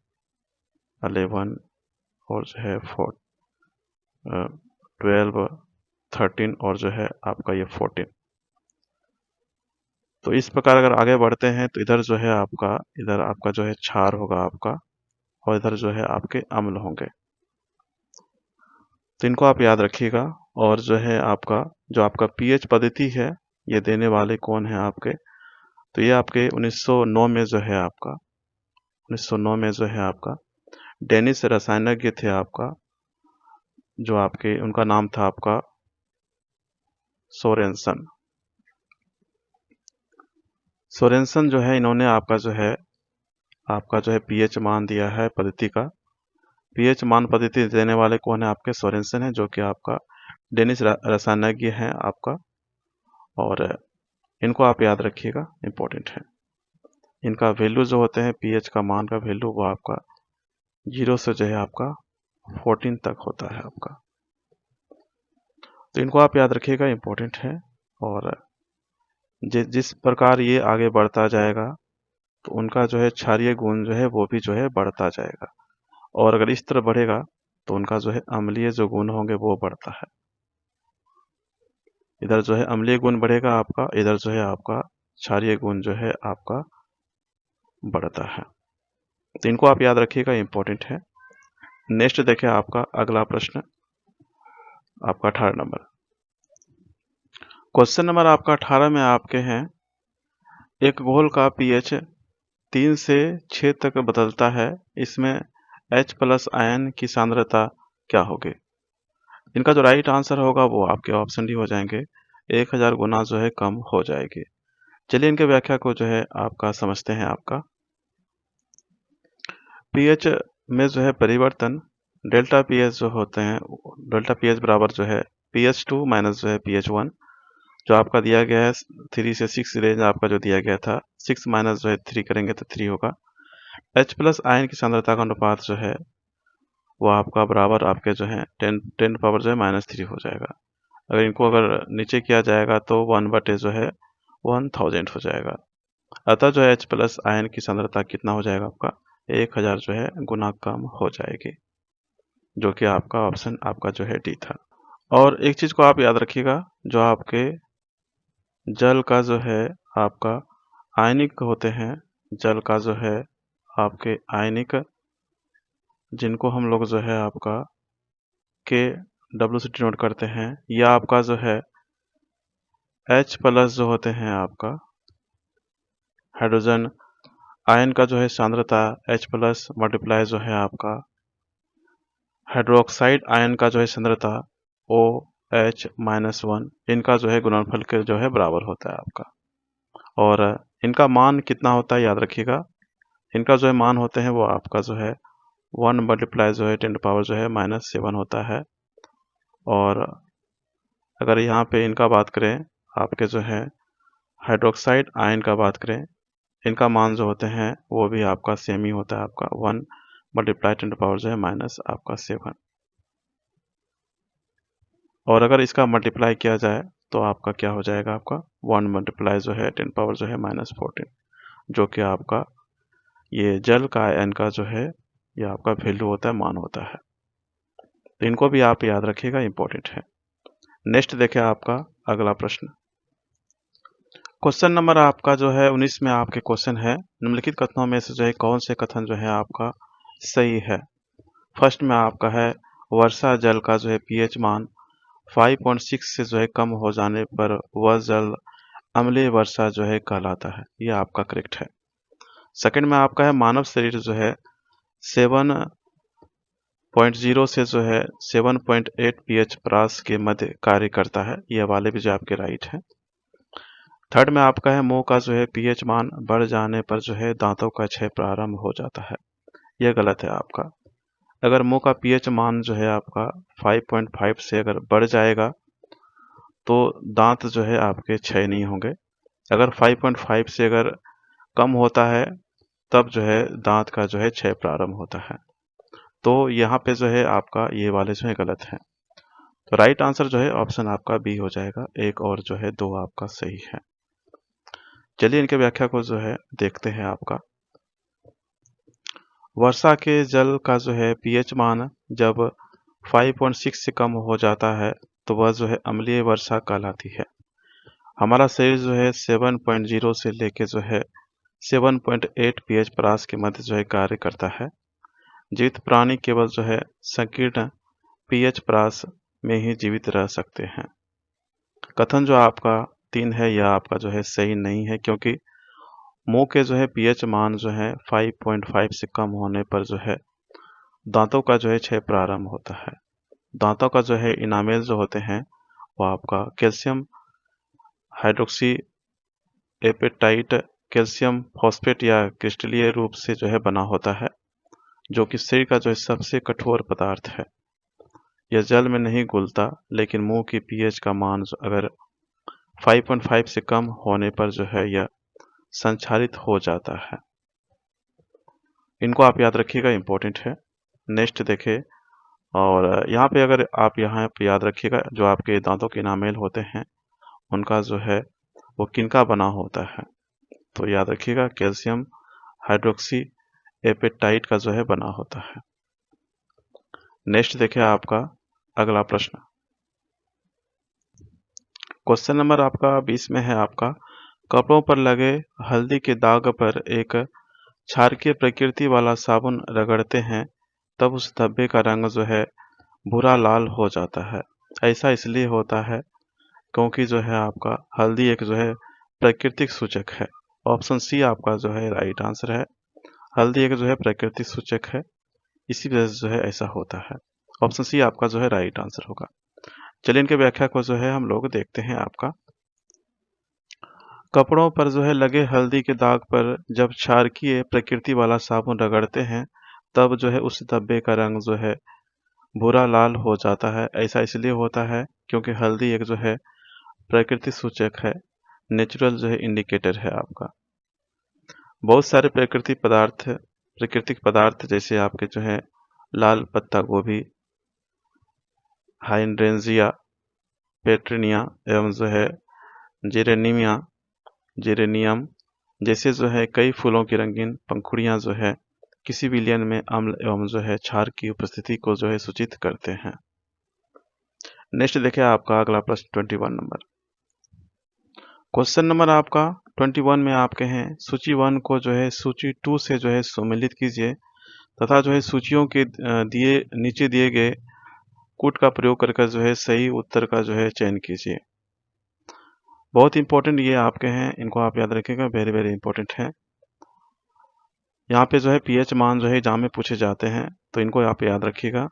Speaker 1: 11 और जो है 12, 13 और जो है आपका ये 14। तो इस प्रकार अगर आगे बढ़ते हैं तो इधर जो है आपका, इधर आपका जो है क्षार होगा आपका, और इधर जो है आपके अम्ल होंगे। तो इनको आप याद रखिएगा। और जो है आपका जो आपका pH पद्धति है ये देने वाले कौन है आपके, तो ये आपके 1909 में जो है आपका 1909 में जो है आपका डेनिस रसायनज्ञ थे आपका, जो आपके उनका नाम था आपका सोरेनसन। सोरेनसन जो है इन्होंने आपका जो है pH मान दिया है पद्धति का। pH मान पद्धति देने वाले कौन है आपके, सोरेनसन है, जो कि आपका डेनिस रसायनज्ञ है आपका। और इनको आप याद रखिएगा, इम्पोर्टेंट है। इनका वैल्यू जो होते हैं pH का मान का वैल्यू वो आपका 0 से जो है आपका 14 तक होता है आपका। तो इनको आप याद रखिएगा, इम्पोर्टेंट है। और जिस प्रकार ये आगे बढ़ता जाएगा तो उनका जो है क्षारीय गुण जो है वो भी जो है बढ़ता जाएगा, और अगर इस तरह बढ़ेगा तो उनका जो है अम्लीय जो गुण होंगे वो बढ़ता है। इधर जो है अम्लीय गुण बढ़ेगा आपका, इधर जो है आपका क्षारीय गुण जो है आपका बढ़ता है। तो इनको आप याद रखिएगा, इम्पोर्टेंट है। नेक्स्ट देखिए आपका अगला प्रश्न, आपका 18 नंबर। क्वेश्चन नंबर आपका 18 में आपके हैं, एक घोल का pH 3 से 6 तक बदलता है, इसमें H+ आयन की सांद्रता क्या होगी। इनका जो राइट आंसर होगा वो आपके ऑप्शन डी हो जाएंगे, 1000 गुना जो है कम हो जाएगी। चलिए इनके व्याख्या को जो है आपका समझते हैं। आपका pH में जो है परिवर्तन, डेल्टा pH जो होते हैं, डेल्टा pH बराबर जो है pH2 माइनस जो है pH1, जो आपका दिया गया है 3 से 6 रेंज आपका जो दिया गया था, 6 माइनस जो है 3 करेंगे तो 3 होगा। H+ आयन की सांद्रता का अनुपात जो है वो आपका बराबर आपके जो है 10 पावर जो है -3 हो जाएगा। अगर इनको अगर नीचे किया जाएगा तो 1/, जो है 1000 हो जाएगा। अतः जो है H+ आयन की सांद्रता कितना हो जाएगा आपका, 1000 जो है गुना कम हो जाएगी, जो कि आपका ऑप्शन आपका जो है डी था। और एक चीज को आप याद रखिएगा, जो आपके जल का जो है आपका आयनिक होते हैं, जल का जो है आपके आयनिक, जिनको हम लोग जो है आपका KW से डिनोट करते हैं, या आपका जो है H+ जो होते हैं आपका हाइड्रोजन आयन का जो है सांद्रता H+ मल्टीप्लाई जो है आपका हाइड्रोक्साइड आयन का जो है सांद्रता OH-1, इनका जो है गुणनफल के जो है बराबर होता है आपका। और इनका मान कितना होता है याद रखिएगा, इनका जो है मान होते हैं वो आपका जो है 1 मल्टीप्लाई जो है 10 पावर जो है -7 होता है। और अगर यहाँ पे इनका बात करें, आपके जो है हाइड्रोक्साइड आयन का बात करें, इनका मान जो होते हैं वो भी आपका सेम ही होता है, आपका 1 मल्टीप्लाई 10 पावर जो है -7। और अगर इसका मल्टीप्लाई किया जाए तो आपका क्या हो जाएगा, आपका 1 मल्टीप्लाई जो है 10 पावर जो है -14, जो कि आपका ये जल का आयन का जो है ये आपका वैल्यू होता है, मान होता है। तो इनको भी आप याद रखिएगा, इंपॉर्टेंट है। नेक्स्ट देखें आपका अगला प्रश्न। क्वेश्चन नंबर आपका जो है 19 में आपके क्वेश्चन है, निम्नलिखित कथनों में से जो है कौन से कथन जो है आपका सही है। फर्स्ट में आपका है वर्षा जल का जो है पीएच मान 5.6 से जो है कम हो जाने पर वह जल अम्लीय वर्षा जो है कहलाता है, यह आपका करेक्ट है। सेकंड में आपका है मानव शरीर जो है 7.0 से जो है 7.8 पीएच परास के मध्य कार्य करता है, यह वाले भी जो आपके राइट है। थर्ड में आपका है मुंह का जो है पीएच मान बढ़ जाने पर जो है दांतों का क्षय प्रारंभ हो जाता है, यह गलत है आपका। अगर मुंह का पीएच मान जो है आपका 5.5 से अगर बढ़ जाएगा तो दांत जो है आपके क्षय नहीं होंगे। अगर 5.5 से अगर कम होता है तब जो है दांत का जो है क्षय प्रारंभ होता है। तो यहाँ पे जो है आपका ये वाले जो है गलत है। तो राइट आंसर जो है ऑप्शन आपका बी हो जाएगा, एक और जो है 2 आपका सही है। चलिए इनके व्याख्या को जो है देखते हैं आपका। वर्षा के जल का जो है पीएच मान जब 5.6 से कम हो जाता है तो वह जो है अम्लीय वर्षा कहलाती है। हमारा शरीर जो है 7.0 से लेके जो है 7.8 पीएच परास के मध्य जो है कार्य करता है। जीवित प्राणी केवल जो है संकीर्ण पीएच परास में ही जीवित रह सकते हैं। कथन जो आपका 3 है यह आपका जो है सही नहीं है, क्योंकि मुंह के जो है पीएच मान जो है 5.5 से कम होने पर जो है दांतों का जो है क्षय प्रारंभ होता है। दांतों का जो है इनामेल जो होते हैं वो आपका calcium hydroxy apatite calcium phosphate या क्रिस्टलीय रूप से जो है बना होता है, जो कि शरीर का जो है सबसे कठोर पदार्थ है। यह जल में नहीं घुलता, लेकिन मुंह की पीएच का मान अगर 5.5 से कम होने पर जो है यह संक्षारित हो जाता है। इनको आप याद रखिएगा, इंपॉर्टेंट है। नेक्स्ट देखें, और यहाँ पे अगर आप यहाँ पे याद रखिएगा जो आपके दांतों के इनामेल होते हैं उनका जो है वो किनका बना होता है, तो याद रखिएगा कैल्शियम हाइड्रोक्सी एपेटाइट का जो है बना होता है। नेक्स्ट देखिए आपका अगला प्रश्न। क्वेश्चन नंबर आपका 20 में है आपका कपड़ों पर लगे हल्दी के दाग पर एक क्षारकीय प्रकृति वाला साबुन रगड़ते हैं तब उस धब्बे का रंग जो है भूरा लाल हो जाता है। ऐसा इसलिए होता है क्योंकि जो है आपका हल्दी एक जो है प्राकृतिक सूचक है। ऑप्शन सी आपका जो है राइट आंसर है। हल्दी एक जो है प्राकृतिक सूचक है, इसी वजह से जो है ऐसा होता है। ऑप्शन सी आपका जो है राइट आंसर होगा। चलिए इनके व्याख्या को जो है हम लोग देखते हैं आपका। कपड़ों पर जो है लगे हल्दी के दाग पर जब क्षारकीय प्रकृति वाला साबुन रगड़ते हैं तब जो है उस धब्बे का रंग जो है भूरा लाल हो जाता है। ऐसा इसलिए होता है क्योंकि हल्दी एक जो है प्राकृतिक सूचक है, नेचुरल जो है इंडिकेटर है आपका। बहुत सारे प्राकृतिक पदार्थ जैसे आपके जो है लाल पत्ता गोभी, हाइड्रेंजिया, पेट्रिनिया एवं जो है जेरेनियम जैसे जो है कई फूलों की रंगीन पंखुड़ियां जो है किसी विलयन में अम्ल एवं जो है क्षार की उपस्थिति को जो है सूचित करते हैं। नेक्स्ट देखिए आपका अगला प्रश्न 21 नंबर। क्वेश्चन नंबर आपका 21 में आपके हैं सूची 1 को जो है सूची 2 से जो है सम्मिलित कीजिए तथा जो है सूचियों के नीचे दिए गए कूट का प्रयोग करके जो है सही उत्तर का जो है चयन कीजिए। बहुत इंपॉर्टेंट ये आपके हैं, इनको आप याद रखिएगा, वेरी वेरी इंपॉर्टेंट है। यहाँ पे जो है पीएच मान जो है एग्जाम में पूछे जाते हैं, तो इनको आप याद रखिएगा।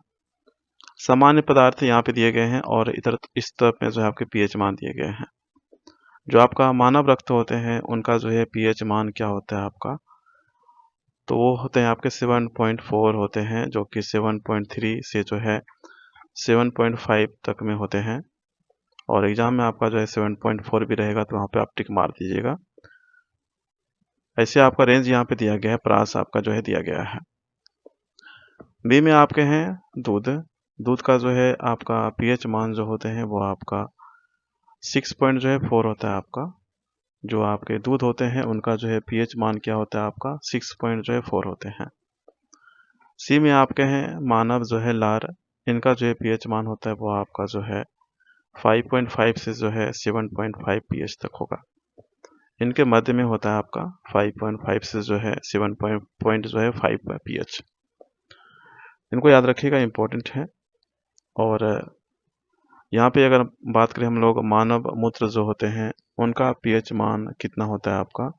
Speaker 1: सामान्य पदार्थ यहाँ पे दिए गए हैं और इधर इस तरफ में जो है आपके पीएच मान दिए गए हैं। जो आपका मानव रक्त होते हैं उनका जो है पीएच मान क्या होता है आपका, तो वो होते हैं आपके 7.4 होते हैं, जो कि 7.3 से जो है 7.5 तक में होते हैं। और एग्जाम में आपका जो है 7.4 भी रहेगा, तो वहाँ पे आप टिक मार दीजिएगा। ऐसे आपका रेंज यहाँ पे दिया गया है, प्रास आपका जो है दिया गया है। बी में आपके हैं दूध का जो है आपका पीएच मान जो होते हैं वो आपका 6.4 होता है आपका। जो आपके दूध होते हैं उनका जो है पीएच मान क्या होता है आपका 6.4 होते हैं। सी में आपके हैं मानव जो है लार, इनका जो है पीएच मान होता है वो आपका जो है 5.5 से जो है 7.5 पीएच तक होगा। इनके मध्य में होता है आपका 5.5 से जो है 7 पॉइंट जो है 5 पीएच। इनको याद रखिएगा, इम्पोर्टेंट है। और यहाँ पे अगर बात करें हम लोग मानव मूत्र जो होते हैं उनका पीएच मान कितना होता है आपका,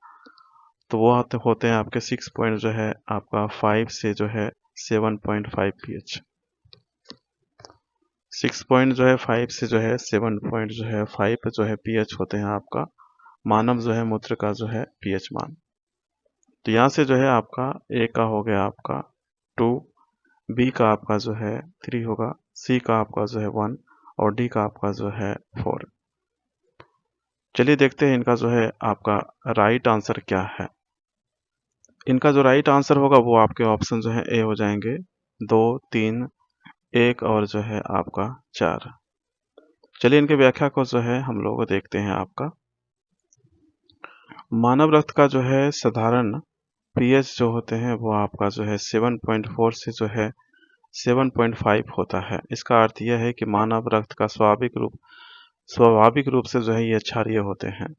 Speaker 1: तो वो होते हैं आपके 6 पॉइंट जो है आपका 5 से जो है 7.5 पीएच। 6 पॉइंट जो है 5 से जो है 7 पॉइंट जो है 5 जो है पीएच होते हैं आपका मानव जो है मूत्र का जो है पीएच मान। तो यहाँ से जो है आपका ए का हो गया आपका 2, बी का आपका जो है 3 होगा, सी का आपका जो है 1 और डी का आपका जो है 4। चलिए देखते हैं इनका जो है आपका राइट आंसर क्या है। इनका जो राइट आंसर होगा वो आपके ऑप्शन जो है ए हो जाएंगे, 2, 3, 1 और जो है आपका 4। चलिए इनके व्याख्या को जो है हम लोग देखते हैं। आपका मानव रक्त का जो है साधारण पीएच जो होते हैं वो आपका जो है 7.4 से जो है 7.5 होता है। इसका अर्थ यह है कि मानव रक्त का स्वाभाविक रूप से जो है ये क्षारीय होते हैं,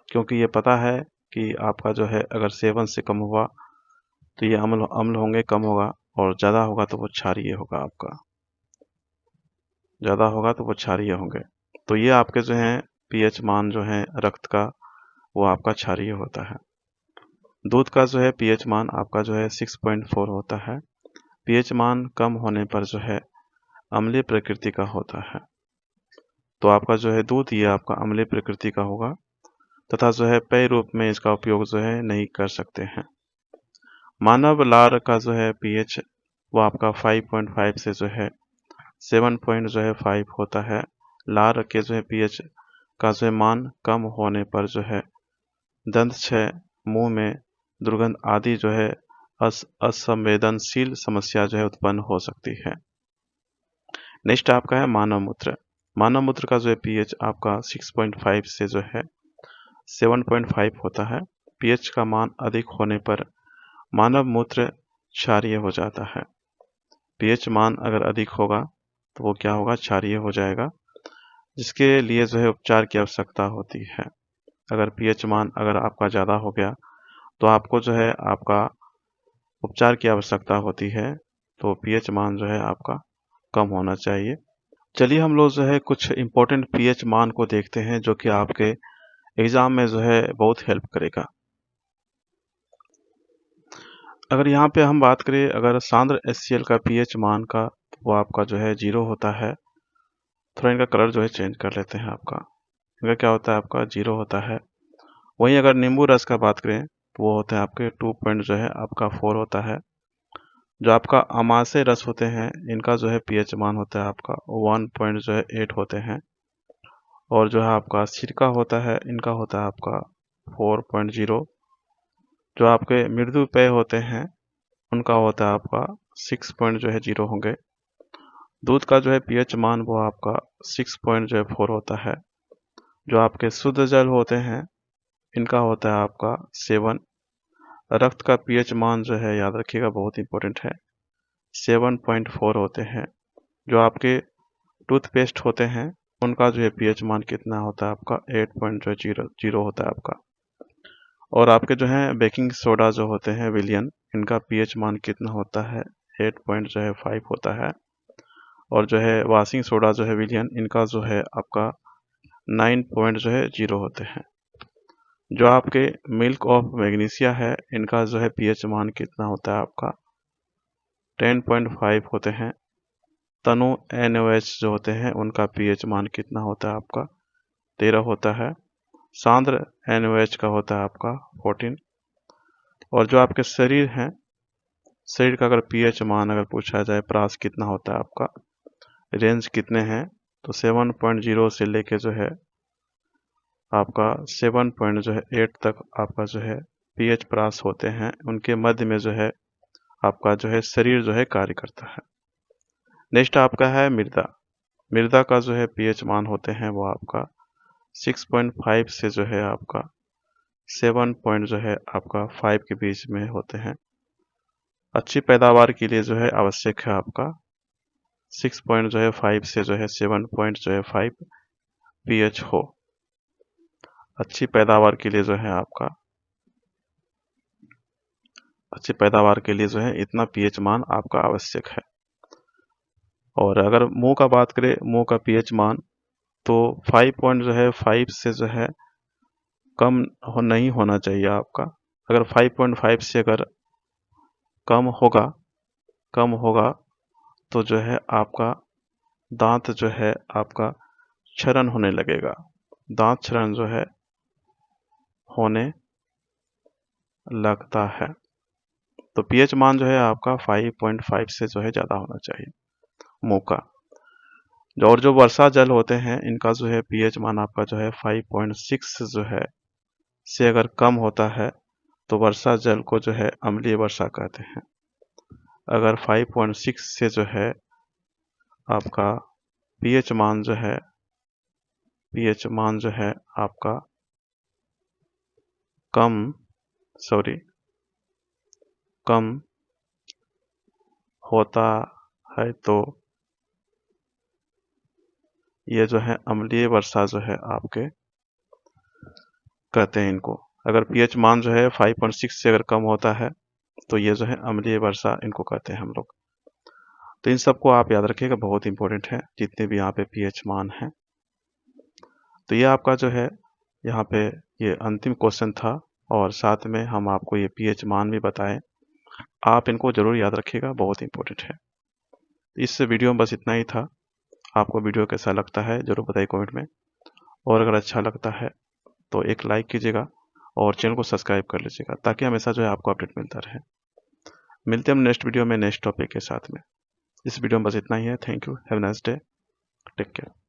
Speaker 1: क्योंकि ये पता है कि आपका जो है अगर 7 से कम हुआ तो ये अम्ल अम्ल होंगे, कम होगा, और ज़्यादा होगा तो वो क्षारीय होगा। आपका ज़्यादा होगा तो वो क्षारीय होंगे। तो ये आपके जो हैं पीएच मान जो है रक्त का वो आपका क्षारीय होता है। दूध का जो है पीएच मान आपका जो है 6.4 होता है। पीएच मान कम होने पर जो है अम्लीय प्रकृति का होता है। तो आपका जो है दूध ये आपका अम्लीय प्रकृति का होगा तथा जो है पेय रूप में इसका उपयोग जो है नहीं कर सकते हैं। मानव लार का जो है पीएच वो आपका 5.5 से जो है 7 पॉइंट जो है 5 होता है। लार के जो है पीएच का जो है मान कम होने पर जो है दंत क्षय, मुंह में दुर्गंध आदि जो है असंवेदनशील समस्या जो है उत्पन्न हो सकती है। नेक्स्ट आपका है मानव मूत्र। मानव मूत्र का जो है पीएच आपका 6.5 से जो है 7.5 होता है। पीएच का मान अधिक होने पर मानव मूत्र क्षारीय हो जाता है। पीएच मान अगर अधिक होगा तो वो क्या होगा, क्षारीय हो जाएगा, जिसके लिए जो है उपचार की आवश्यकता होती है। अगर पीएच मान अगर आपका ज़्यादा हो गया तो आपको जो है आपका उपचार की आवश्यकता होती है। तो पीएच मान जो है आपका कम होना चाहिए। चलिए हम लोग जो है कुछ इम्पोर्टेंट पीएच मान को देखते हैं जो कि आपके एग्जाम में जो है बहुत हेल्प करेगा। अगर यहाँ पे हम बात करें अगर सांद्र HCl का पीएच मान का, वो आपका जो है 0 होता है। थोड़ा इनका कलर जो है चेंज कर लेते हैं। आपका इनका क्या होता है, आपका 0 होता है। वहीं अगर नींबू रस का बात करें तो वो होते हैं आपके 2 पॉइंट जो है आपका 4 होता है। जो आपका अमाशय रस होते हैं इनका जो है पीएच मान होता है आपका 1 पॉइंट जो है 8 होते हैं। और जो है आपका सिरका होता है इनका होता है आपका 4.0। जो आपके मृदु पेय होते हैं उनका होता है आपका 6 पॉइंट जो है 0 होंगे। दूध का जो है पीएच मान वो आपका 6 पॉइंट जो है 4 होता है। जो आपके शुद्ध जल होते हैं इनका होता है आपका 7। रक्त का पीएच मान जो है याद रखिएगा बहुत इंपॉर्टेंट है, 7.4 होते हैं। जो आपके टूथपेस्ट होते हैं उनका जो है पीएच मान कितना होता है आपका 8.0 होता है आपका। और आपके जो है बेकिंग सोडा जो होते हैं विलियन, इनका पीएच मान कितना होता है 8.5 होता है। और जो है वॉशिंग सोडा जो है विलियन, इनका जो है आपका 9.0 होते हैं। जो आपके मिल्क ऑफ मैग्नीशिया है इनका जो है पीएच मान कितना होता है आपका 10.5 होते हैं। तनु NaOH जो होते हैं उनका पीएच मान कितना होता है आपका 13 होता है। सांद्र NaOH का होता है आपका 14। और जो आपके शरीर हैं, शरीर का अगर पीएच मान अगर पूछा जाए प्रास कितना होता है आपका, रेंज कितने हैं, तो 7.0 से लेके जो है आपका 7.8 तक आपका जो है पीएच प्रास होते हैं। उनके मध्य में जो है आपका जो है शरीर जो है कार्य करता है। नेक्स्ट आपका है मृदा। मृदा का जो है पीएच मान होते हैं वो आपका 6.5 से जो है आपका 7 पॉइंट जो है आपका 5 के बीच में होते हैं। अच्छी पैदावार के लिए जो है आवश्यक है आपका 6.5 से जो है 7.5 pH हो। अच्छी पैदावार के लिए जो है आपका अच्छी पैदावार के लिए जो है इतना pH मान आपका आवश्यक है। और अगर मुंह का बात करें, मुंह का pH मान तो 5 से जो है कम नहीं होना चाहिए आपका। अगर 5.5 से अगर कम होगा तो जो है आपका दांत जो है आपका क्षरण होने लगेगा। दांत क्षरण जो है होने लगता है। तो pH मान जो है आपका 5.5 से जो है ज़्यादा होना चाहिए मुंह का। और जो वर्षा जल होते हैं इनका जो है pH मान आपका जो है 5.6 जो है से अगर कम होता है तो वर्षा जल को जो है अम्लीय वर्षा कहते हैं। अगर 5.6 से जो है आपका pH मान जो है आपका कम होता है तो ये जो है अम्लीय वर्षा जो है आपके कहते हैं इनको। अगर pH मान जो है 5.6 से अगर कम होता है तो ये जो है अम्लीय वर्षा इनको कहते हैं हम लोग। तो इन सबको आप याद रखिएगा, बहुत इंपॉर्टेंट है जितने भी यहाँ पे pH मान है। तो ये आपका जो है यहाँ पे ये अंतिम क्वेश्चन था और साथ में हम आपको ये pH मान भी बताएं। आप इनको जरूर याद रखिएगा, बहुत इंपॉर्टेंट है। इस वीडियो में बस इतना ही था। आपको वीडियो कैसा लगता है जरूर बताइए कमेंट में, और अगर अच्छा लगता है तो एक लाइक कीजिएगा और चैनल को सब्सक्राइब कर लीजिएगा ताकि हमेशा जो है आपको अपडेट मिलता रहे। मिलते हैं हम नेक्स्ट वीडियो में नेक्स्ट टॉपिक के साथ में। इस वीडियो में बस इतना ही है। Thank you, have a nice day, take care.